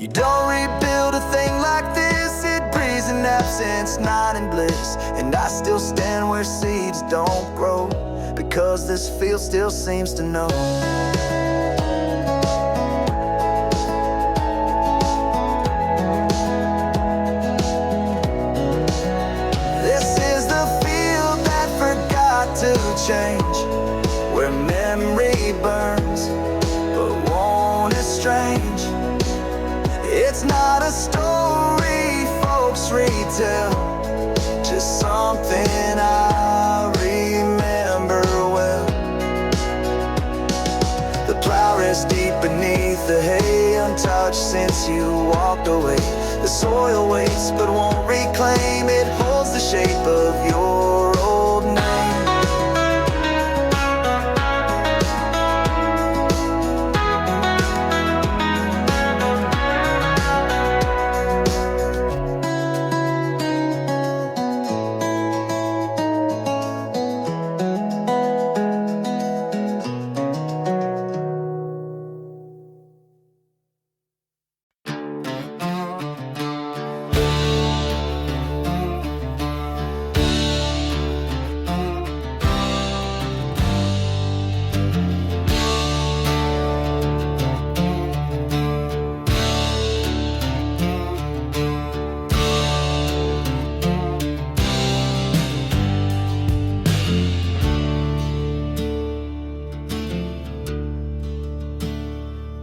You don't rebuild a thing like this, it breathes in absence, not in bliss. And I still stand where seeds don't grow, because this field still seems to know. This is the field that forgot to change, where memory burns but won't estrange. It's not a story folks retell, just something I remember well. The plow rests deep beneath the hay, untouched since you walked away. The soil waits but won't reclaim, it holds the shape of your old name.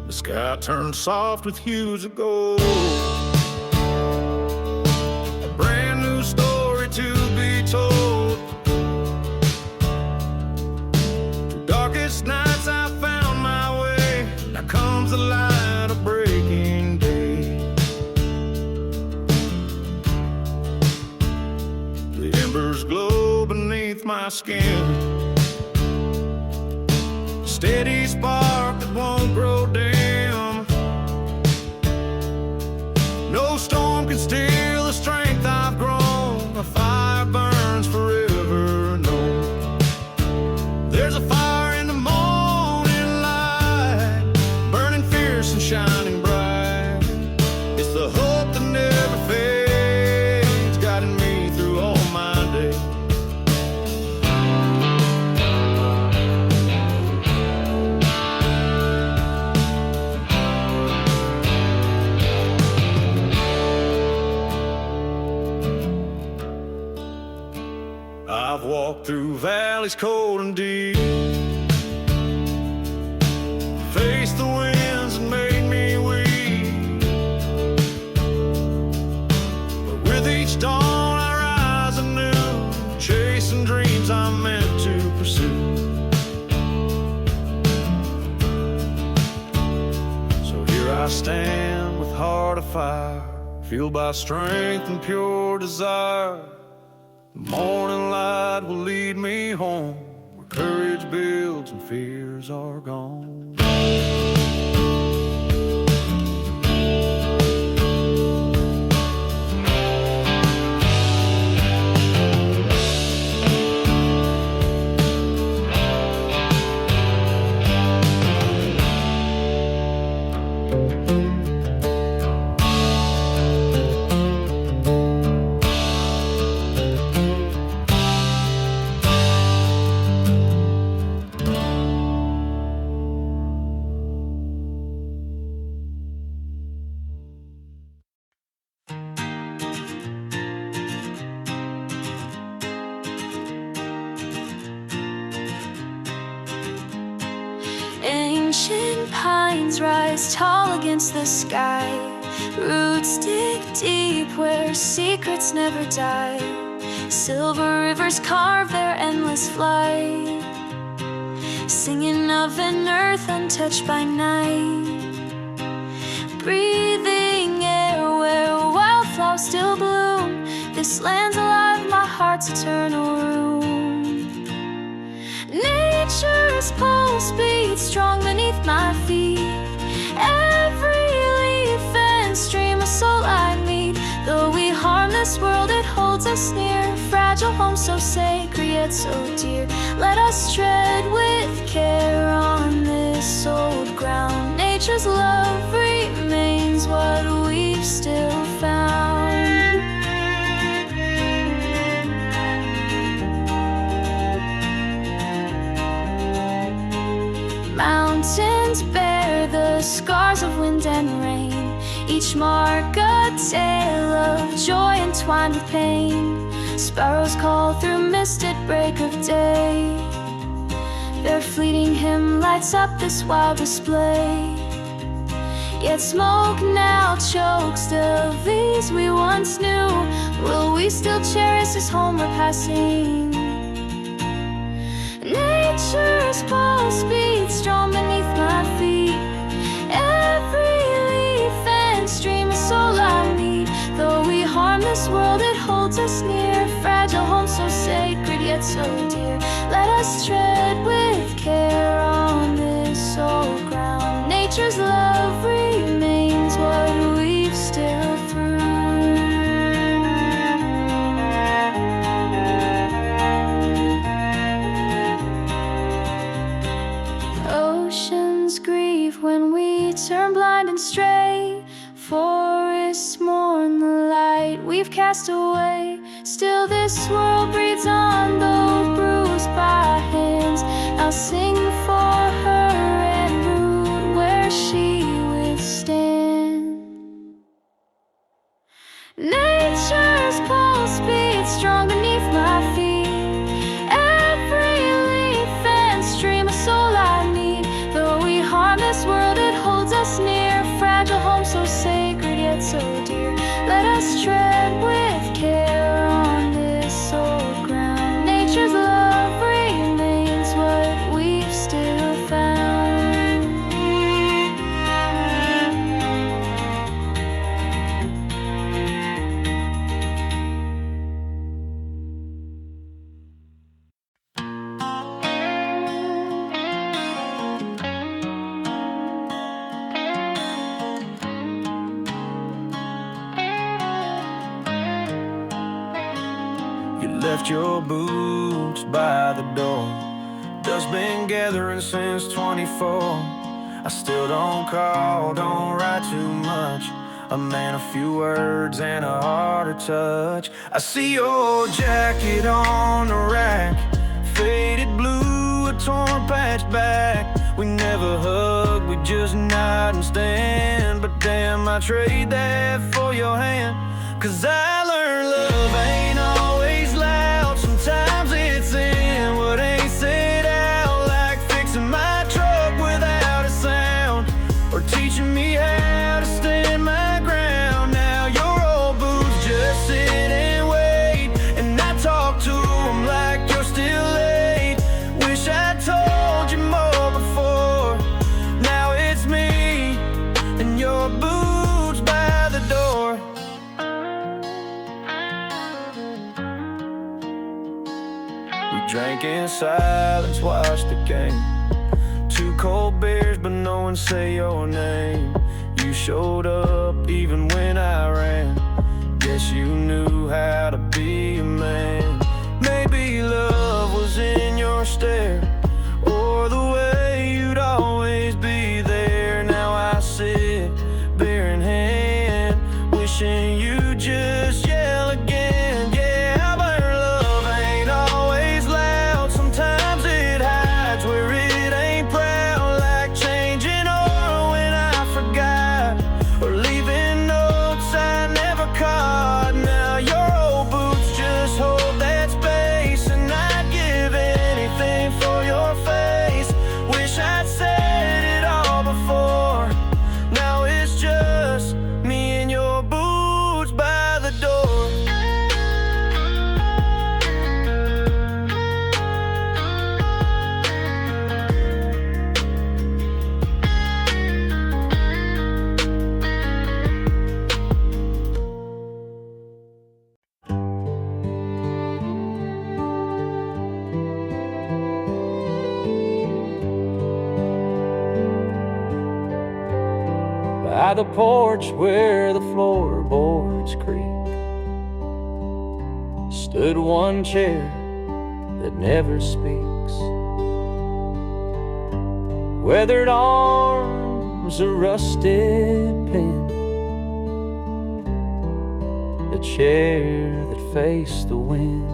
The sky turned soft with hues of gold, a brand new story to be told. Through darkest nights I found my way, now comes the light of breaking day. The embers glow beneath my skin, steady spark that won't grow dim. No storm can steal the strength I've grown. A fire burns forever, no. There's a fire in the morning light, burning fierce and shining bright. It's the hope that never fades, guiding me through all my days. I've walked through valleys cold and deep, faced the winds that made me weak. But with each dawn I rise anew, chasing dreams I'm meant to pursue. So here I stand with heart afire, fueled by strength and pure desire. The morning light will lead me home, where courage builds and fears are gone. Ancient pines rise tall against the sky, roots dig deep where secrets never die. Silver rivers carve their endless flight, singing of an earth untouched by night. Breathing air where wildflowers still bloom, this land's alive, my heart's eternal room. Nature Nature's pulse beats strong beneath my feet. Every leaf and stream of soul I meet. Though we harm this world, it holds us near. Fragile home so sacred yet so dear. Let us tread with care on this old ground. Nature's love remains what we've still found. Mountains bear the scars of wind and rain, each mark a tale of joy entwined with pain. Sparrows call through mist at break of day. Their fleeting hymn lights up this wild display. Yet smoke now chokes the these we once knew. Will we still cherish this home we're passing? Nature's pulse beats strong beneath my feet. Every leaf and stream of soul I meet. Though we harm this world, it holds us near. Fragile home so sacred yet so dear. Let us tread with care on this old ground. Nature's love remains what we've still through. Oceans grieve when we turn blind and stray. Forests mourn the light we've cast away. Still this world breathes on, though bruised by hands. Now sing for her and root where she withstand. Nature's pulse beats strong beneath my feet. Every leaf and stream of soul I meet. Though we harm this world, it holds us near. Fragile home so sacred yet so dear. Let us tread with care on this old ground. Nature's love remains what we've still found. You left your boots by the door. Dust been gathering since 24. I still don't call, don't write too much. A man, a few words, and a harder touch. I see your jacket on the rack, faded blue, a torn patched back. We never hug, we just nod and stand. But damn, I trade that for your hand. 'Cause I learned love ain't always loud. Sometimes it's in what ain't said out. Like fixing my truck without a sound, or teaching me how to stand my ground. Now your old boots just sit and wait, and I talk to them like you're still late. Wish I told you more before. Now it's me and your boots by the door. Drank in silence, watched the game. 2 cold beers, but no one say your name. You showed up even when I ran. Guess you knew how to be a man. Maybe love was in your stare, or the way you'd always be there. Now I sit beer in hand, wishing you just yell again. Yeah, I've learned love ain't always loud. Sometimes it hides where it ain't proud. Like changing oil when I forgot, or leaving notes I never caught. Now your old boots just hold that space, and I'd give anything for your by the porch where the floorboards creak, stood one chair that never speaks. Weathered arms, a rusted pen, the chair that faced the wind.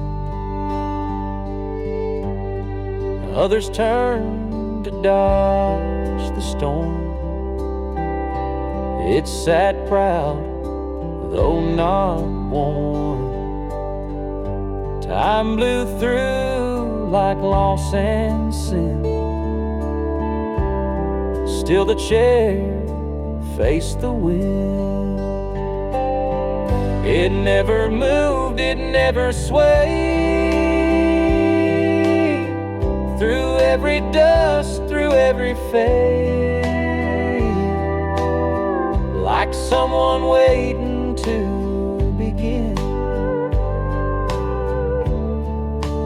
Others turned to dodge the storm. It sat proud, though not warm. Time blew through like loss and sin. Still the chair faced the wind. It never moved, it never swayed. Through every dust, through every fade, like someone waiting to begin.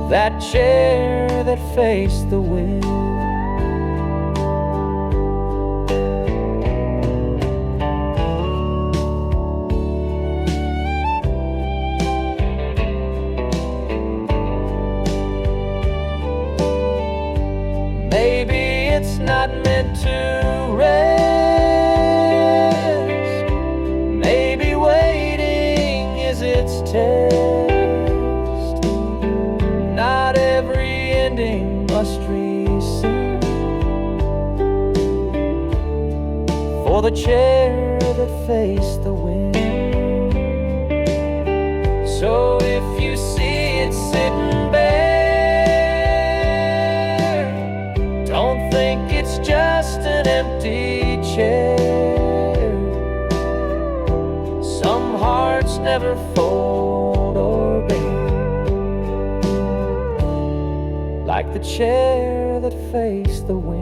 That chair that faced the wind. Maybe it's not meant to rest. Maybe waiting is its test. Not every ending must reset for the chair that faced the wind. So if you see it sitting bare, don't think it's just an empty chair. Some hearts never fold or bend, like the chair that faced the wind.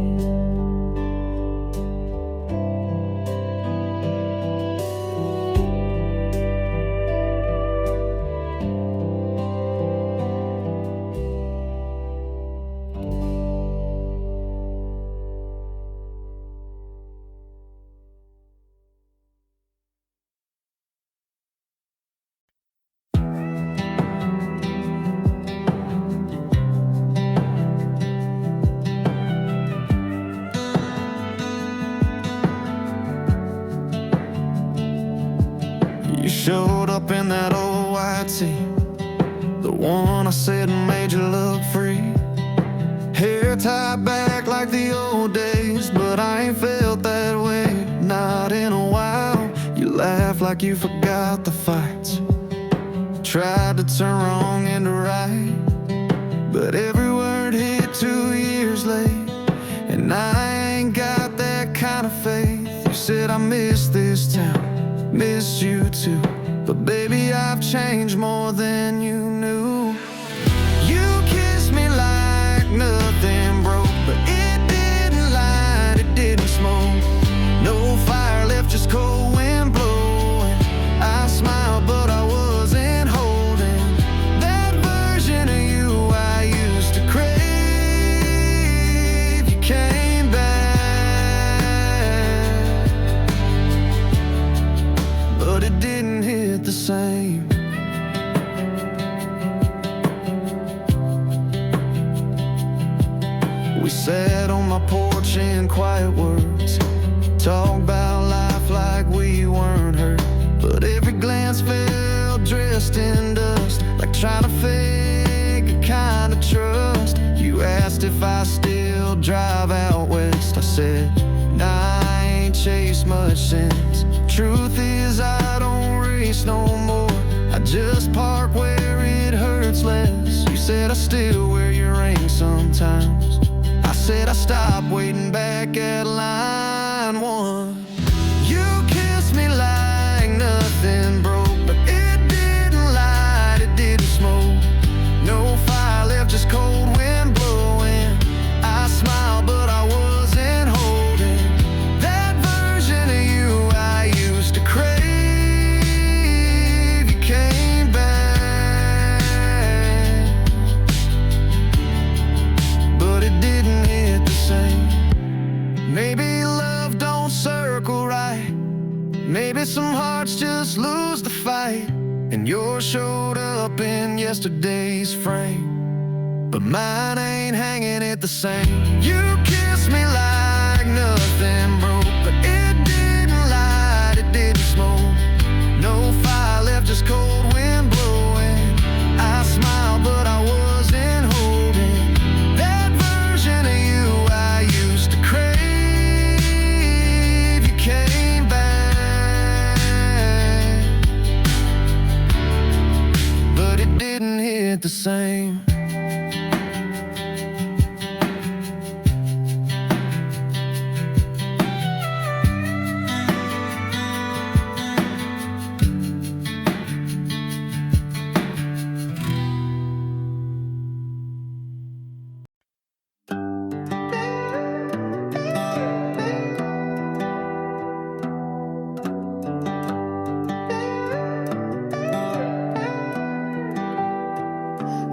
You showed up in that old white tee, the one I said made you look free. Hair tied back like the old days, but I ain't felt that way, not in a while. You laugh like you forgot the fights, tried to turn wrong into right, but every word hit 2 years late, and I ain't got that kind of faith. You said I miss this town, miss you too, but baby I've changed more than you knew. You kissed me like nothing broke, but it didn't light, it didn't smoke. No fire left, just cold wind blowing. I smiled but I wasn't holding that version of you I used to crave. You came back, but it didn't hit the same. We sat on my porch in quiet words, talk about life like we weren't hurt, but every glance felt dressed in dust, like trying to fake a kind of trust. You asked if I still drive out west. I said, nah, I ain't chased much since. Truth is I don't race no more, I just park where it hurts less. You said I still wear your ring sometimes. I said I stopped waiting back at line 1. You kissed me like nothing broke, but it didn't light, it didn't smoke. No fire left, just cold wind blowing. I smiled but I wasn't holding that version of you I used to crave. You came back, but it didn't hit the same. Maybe love don't circle right, Maybe some hearts just lose the fight, and yours showed up in yesterday's frame, but mine ain't hanging it the same. You kissed me like nothing broke, but it didn't light, it didn't smoke. No fire left, just cold wind blowing. I smiled, but I wasn't holding that version of you I used to crave. You came back, but it didn't hit the same.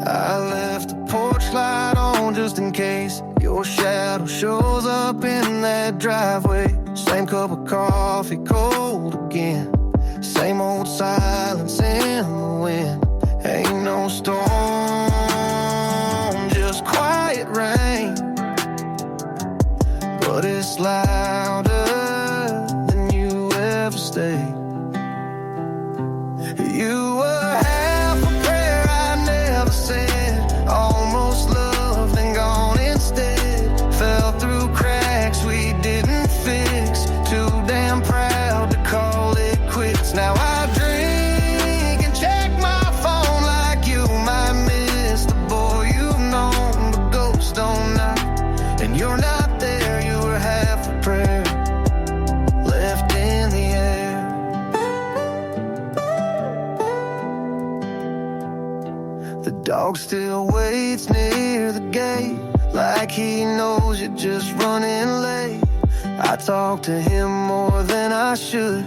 I left the porch light on just in case your shadow shows up in that driveway. Same cup of coffee, cold again. Same old silence in the wind. Ain't no storm, just quiet rain, but it's louder than you ever stayed. You were half a prayer I never said, almost loved and gone instead. Fell through cracks we didn't fix, too damn proud to call it quits. Now I drink and check my phone like you might miss the boy you've known, but ghosts don't knock, and you're not there. You were half a prayer left in the air. The dog still waits near the gate, like he knows you're just running late. I talk to him more than I should.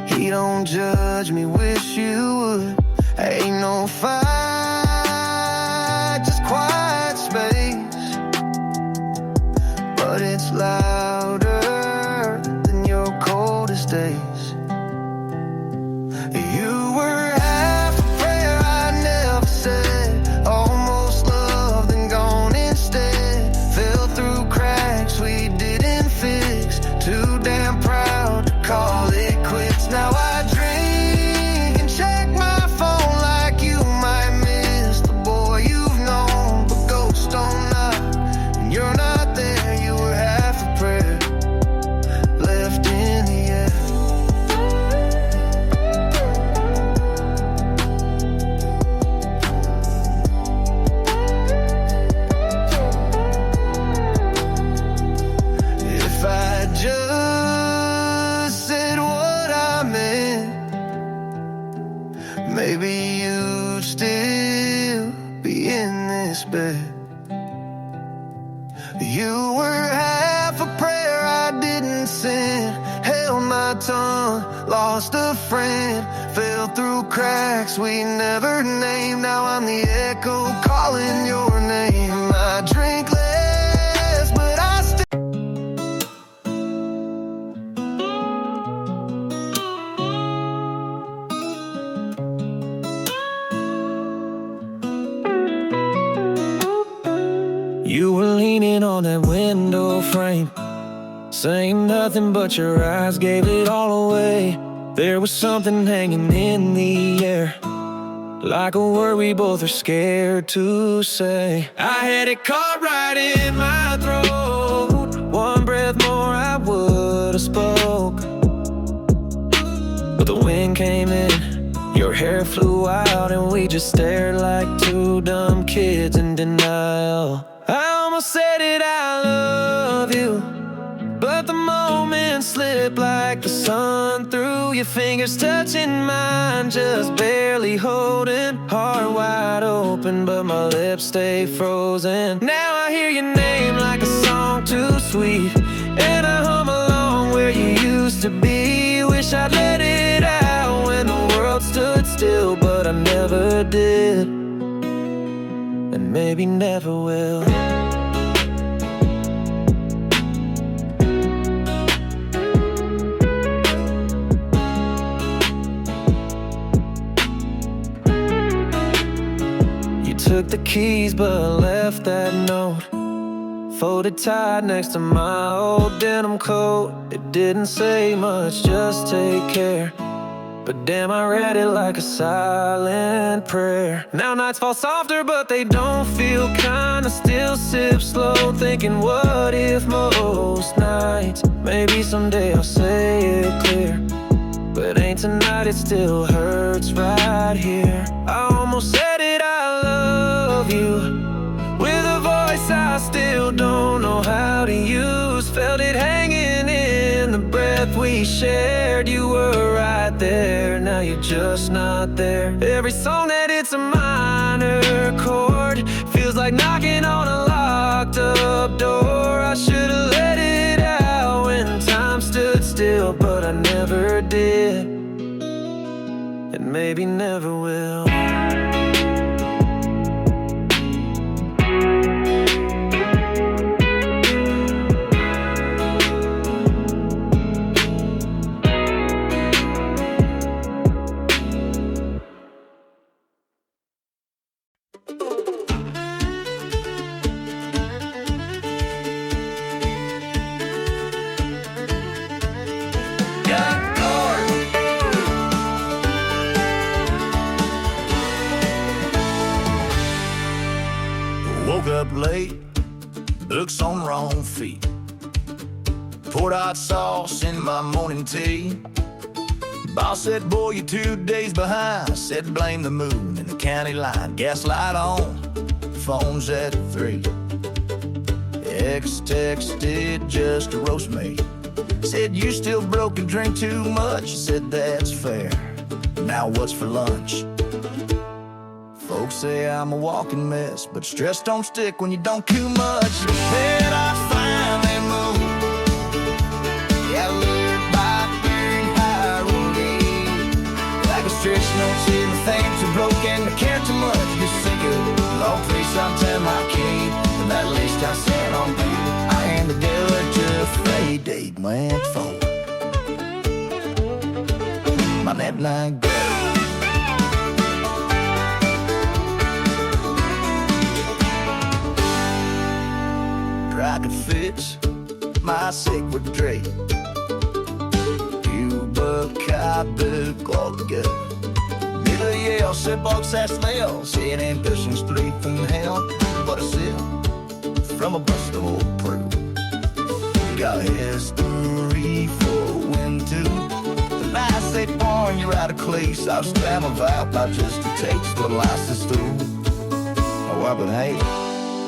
He don't judge me, wish you would. Ain't no fight, just quiet space, but it's louder than your coldest days. You were half a prayer I never said, almost loved and gone instead. Fell through cracks we didn't fix, too damn proud to call it quits. Now I drink and check my phone like you might miss the boy you've known, but ghosts don't knock, and you're not there. You were half a prayer left in the air. If I just said what I meant, maybe you'd still be in this bed. You were half a prayer I didn't send, held my tongue, lost a friend, fell through cracks we never named. Now I'm the echo calling your name. I drink less, but I still. You were leaning on that window frame, saying nothing but your eyes gave it all away. There was something hanging in the air, like a word we both are scared to say. I had it caught right in my throat. One breath more I would've spoke, but the wind came in, your hair flew out, and we just stared like two dumb kids in denial. I almost said it, I love you, but the moment slipped like the sun through. Your fingers touching mine, just barely holding, heart wide open, but my lips stay frozen. Now I hear your name like a song too sweet, and I hum along where you used to be. Wish I'd let it out when the world stood still, but I never did, and maybe never will. took the keys but left that note folded tight next to my old denim coat. It didn't say much, just take care. But damn, I read it like a silent prayer. Now nights fall softer, but they don't feel kind. I still sip slow, thinking what if most nights. Maybe someday I'll say it clear, but ain't tonight, it still hurts right here. I almost said it, I love you, with a voice I still don't know how to use. Felt it hanging in the breath we shared. You were right there, now you're just not there. Every song that hits a minor chord feels like knocking on a locked up door. I should've let it out when time stood still, but I never did, and maybe never will. Woke up late, looks on wrong feet. Poured hot sauce in my morning tea. Boss said, boy, you're 2 days behind. I said, blame the moon and the county line. Gas light on, phone's at 3. Ex texted just to roast me. Said, you still broke and drink too much. I said, that's fair. Now what's for lunch? Folks say I'm a walking mess, but stress don't stick when you don't do much. Then I finally moved. Yeah, I lived by very high rolling. Like a stretch note, see the things are broken. I care too much, just think of long place sometime I came. But at least I said on me. I ain't the dealer to fade date went forward. My deadline goes. I could fix my sacred trait. You buck, I book all together. Middle of Yale, said box that's fail. Saying ambition straight from hell. But I said, from a bust of old proof. Got history for when to. The last they born, you're out of place. I was traveling out by just a taste. But last is through. Oh, I've been hating.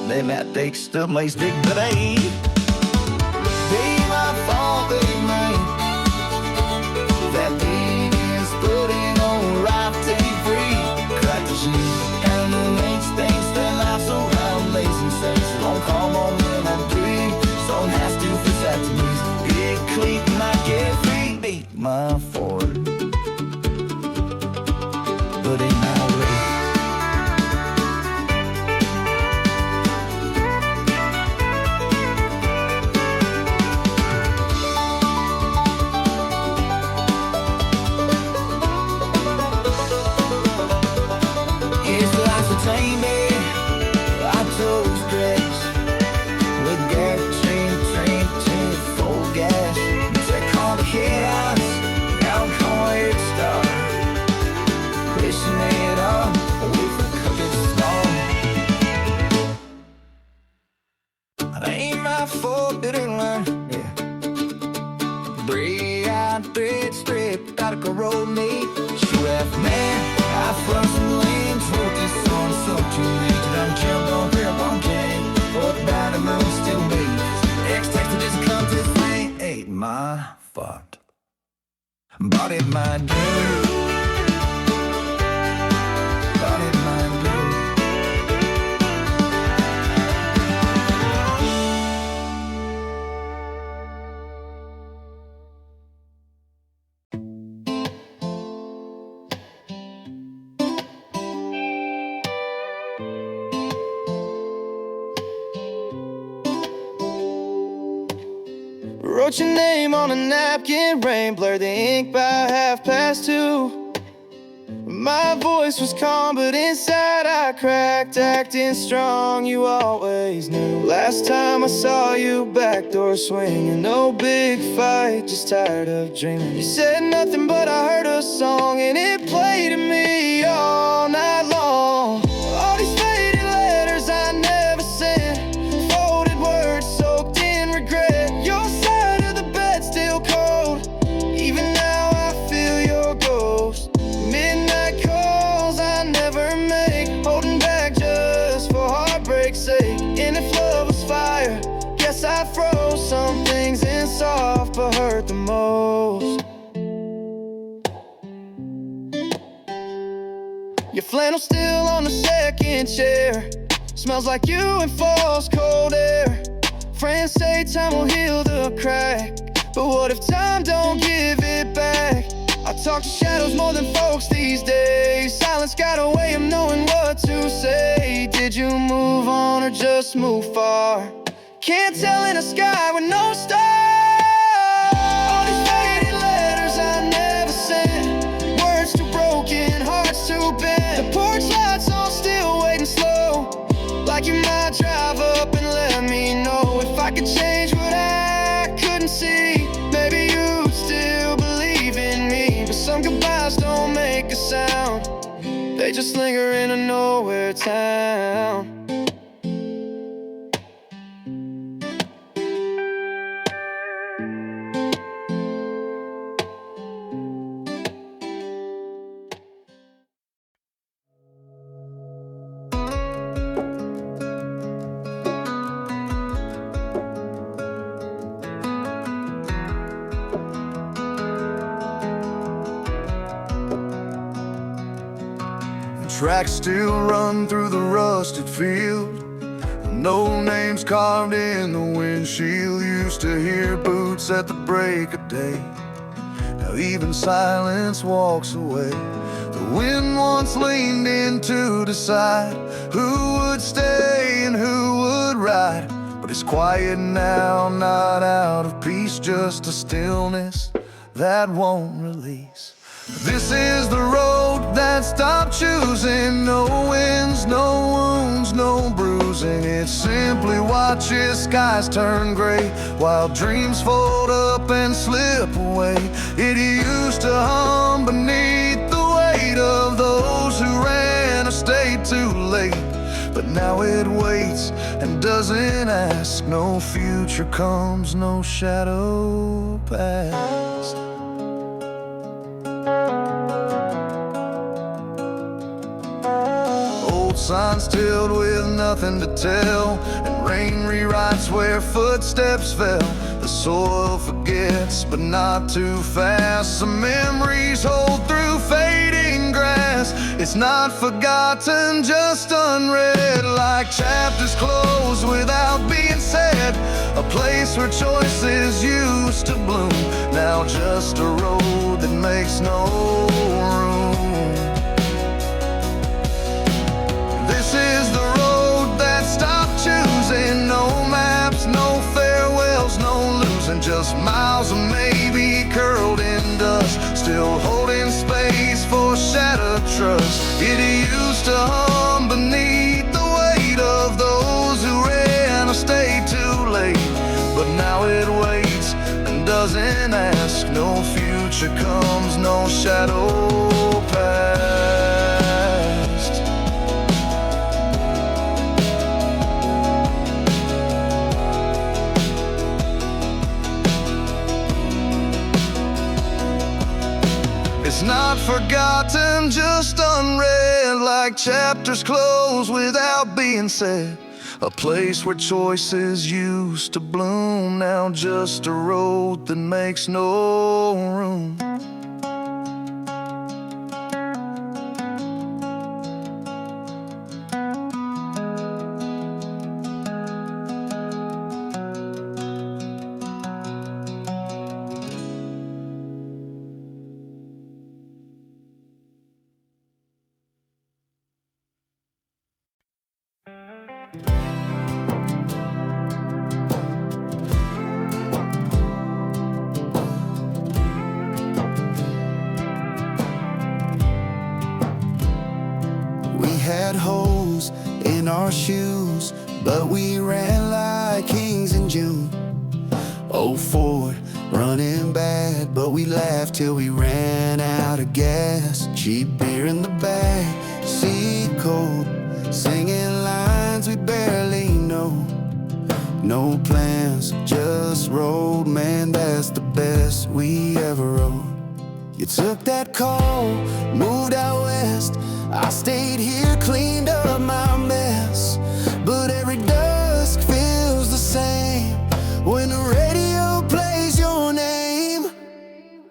Then that date still makes big today. Be my fault, they made. That beat is putting on life take free. Crack the sheet and the next thing still life so how lazy says. Don't call on when I'm free. So has to fix that to me. Get clean, not get free. Beat my Ford. But in my way. Bryan thread strip, gotta go roll me. Chef man, I front some lanes, wrote this song so too late. I'm jumped on grip on Kane, what about the moon still beats. Ex-texted this contest thing, ain't my fault. Body my dream. Body my dream. Wrote your name on a napkin, rain blurred the ink by 2:30. My voice was calm, but inside I cracked, acting strong, you always knew. Last time I saw you, back door swinging, no big fight, just tired of dreaming. You said nothing, but I heard a song, and it played to me all night long. All these faded letters I never sent, folded words soaked in regret. Your side of the bed still cold, even now I feel your ghost. Midnight calls I never make, holding back just for heartbreak's sake. And if love was fire, guess I froze. Some things in soft but hurt the most. Your flannel still on the second chair, smells like you in fall's cold air. Friends say time will heal the crack, but what if time don't give it back? I talk to shadows more than folks these days. Silence got a way of knowing what to say. Did you move on or just move far? Can't tell in a sky with no stars. All these faded letters I never sent, words too broken, hearts too bent. The porch lights on still waiting slow, like you might drive up and let me know. If I could change what I couldn't see, maybe you'd still believe in me. But some goodbyes don't make a sound, they just linger in a nowhere town. Tracks still run through the rusted field, no names carved in the windshield. Used to hear boots at the break of day, now even silence walks away. The wind once leaned in to decide who would stay and who would ride, but it's quiet now, not out of peace, just a stillness that won't release. This is the road that stopped choosing, no winds, no wounds, no bruising. It simply watches skies turn gray while dreams fold up and slip away. It used to hum beneath the weight of those who ran or stayed too late, but now it waits and doesn't ask. No future comes, no shadow past. Signs tilled with nothing to tell, and rain rewrites where footsteps fell. The soil forgets, but not too fast. Some memories hold through fading grass. It's not forgotten, just unread, like chapters closed without being said. A place where choices used to bloom, now just a road that makes no room. This is the road that stopped choosing, no maps, no farewells, no losing, just miles of maybe curled in dust, still holding space for shattered trust. It used to hum beneath the weight of those who ran or stayed too late, but now it waits and doesn't ask. No future comes, no shadow past. It's not forgotten, just unread, like chapters closed without being said. A place where choices used to bloom, now just a road that makes no room. our shoes, but we ran like kings in June. Oh, Ford, running bad, but we laughed till we ran out of gas. Cheap beer in the back, sea cold, singing lines we barely know. No plans, just road, man, that's the best we ever wrote. You took that call, moved out west. I stayed here, cleaned up my mess. But every dusk feels the same when the radio plays your name.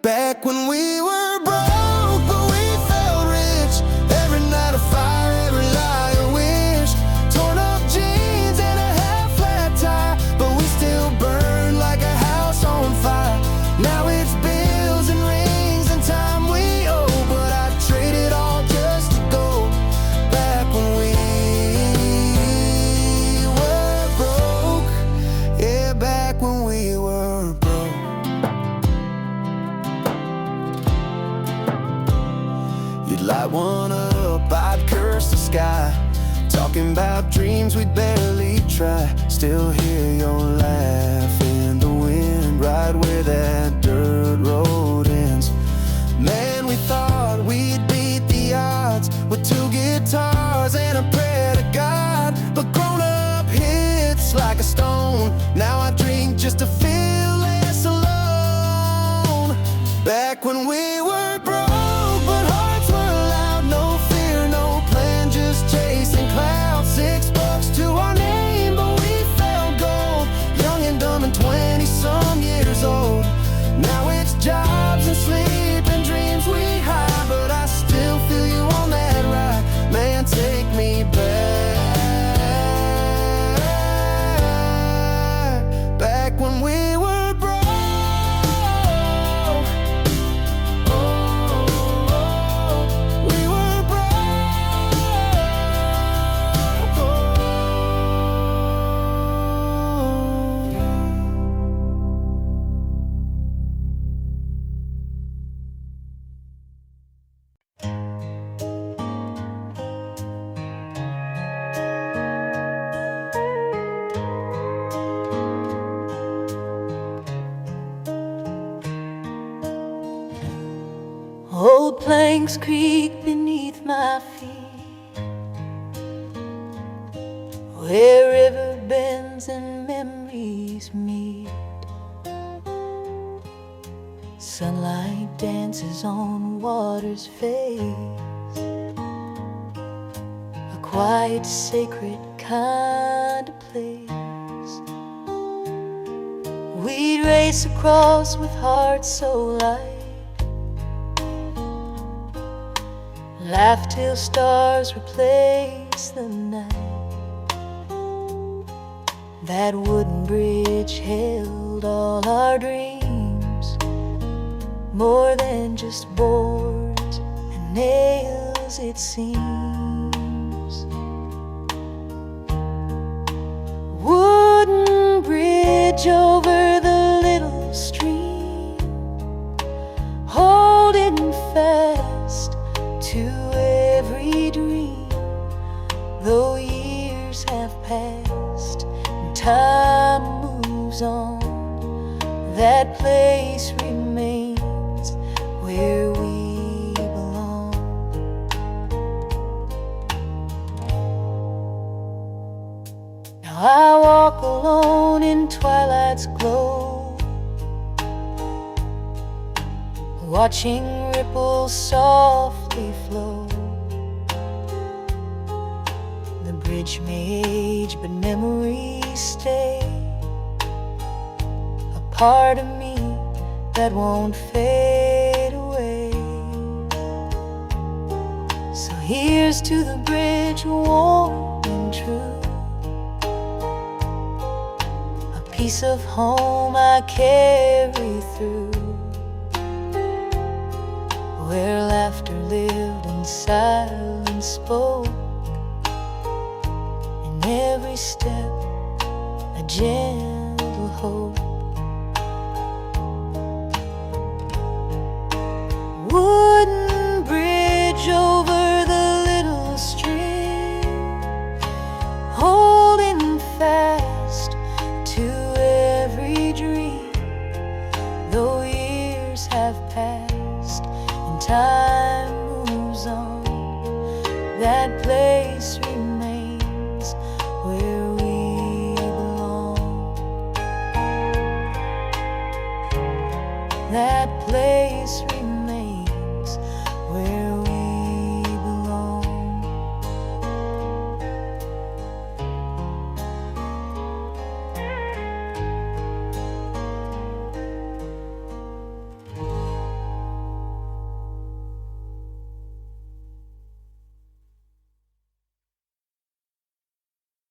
Back when we were broke, but we felt rich. Every night a fire, every lie a wish. Torn up jeans and a half-flat tire, but we still burn like a house on fire. Now it's bills and rings and time we owe, but I'd trade it all just to go back when we were broke. Yeah, back when we were broke. You'd light one up, I'd curse the sky, talking about dreams we'd barely try. Still hear your laugh in the wind, right where that dirt road ends. Man, we thought we'd beat the odds with two guitars and a prayer to God, but grown up hits like a stone. Now I drink just to feel less alone. Back when we were broke, but hearts were loud. No fear, no plan, just chasing clouds. $6 to our name, but we found gold. Young and dumb and 20-some years old. Now it's jobs and sleep and dreams we hide, but I still feel you on that ride. Man, take me back. Back when we were broke. We were Old planks creak beneath my feet, where river bends and memories meet. Sunlight dances on water's face, a quiet, sacred kind of place. We'd race across with hearts so light, laugh till stars replace the night. That wooden bridge held all our dreams, more than just boards and nails, it seems. Wooden bridge over the little stream, holding fast to every dream. Though years have passed and time moves on, that place remains where we belong. Now I walk alone in twilight's glow, watching ripples softly flow. The bridge may age, but memories stay, a part of me that won't fade away. So here's to the bridge, warm and true, a piece of home I carry through, where laughter lived and silence spoke, in every step a gentle hope. Wooden bridge over the little stream, Though years have passed and time moves on, that place remains where we belong. That place remains where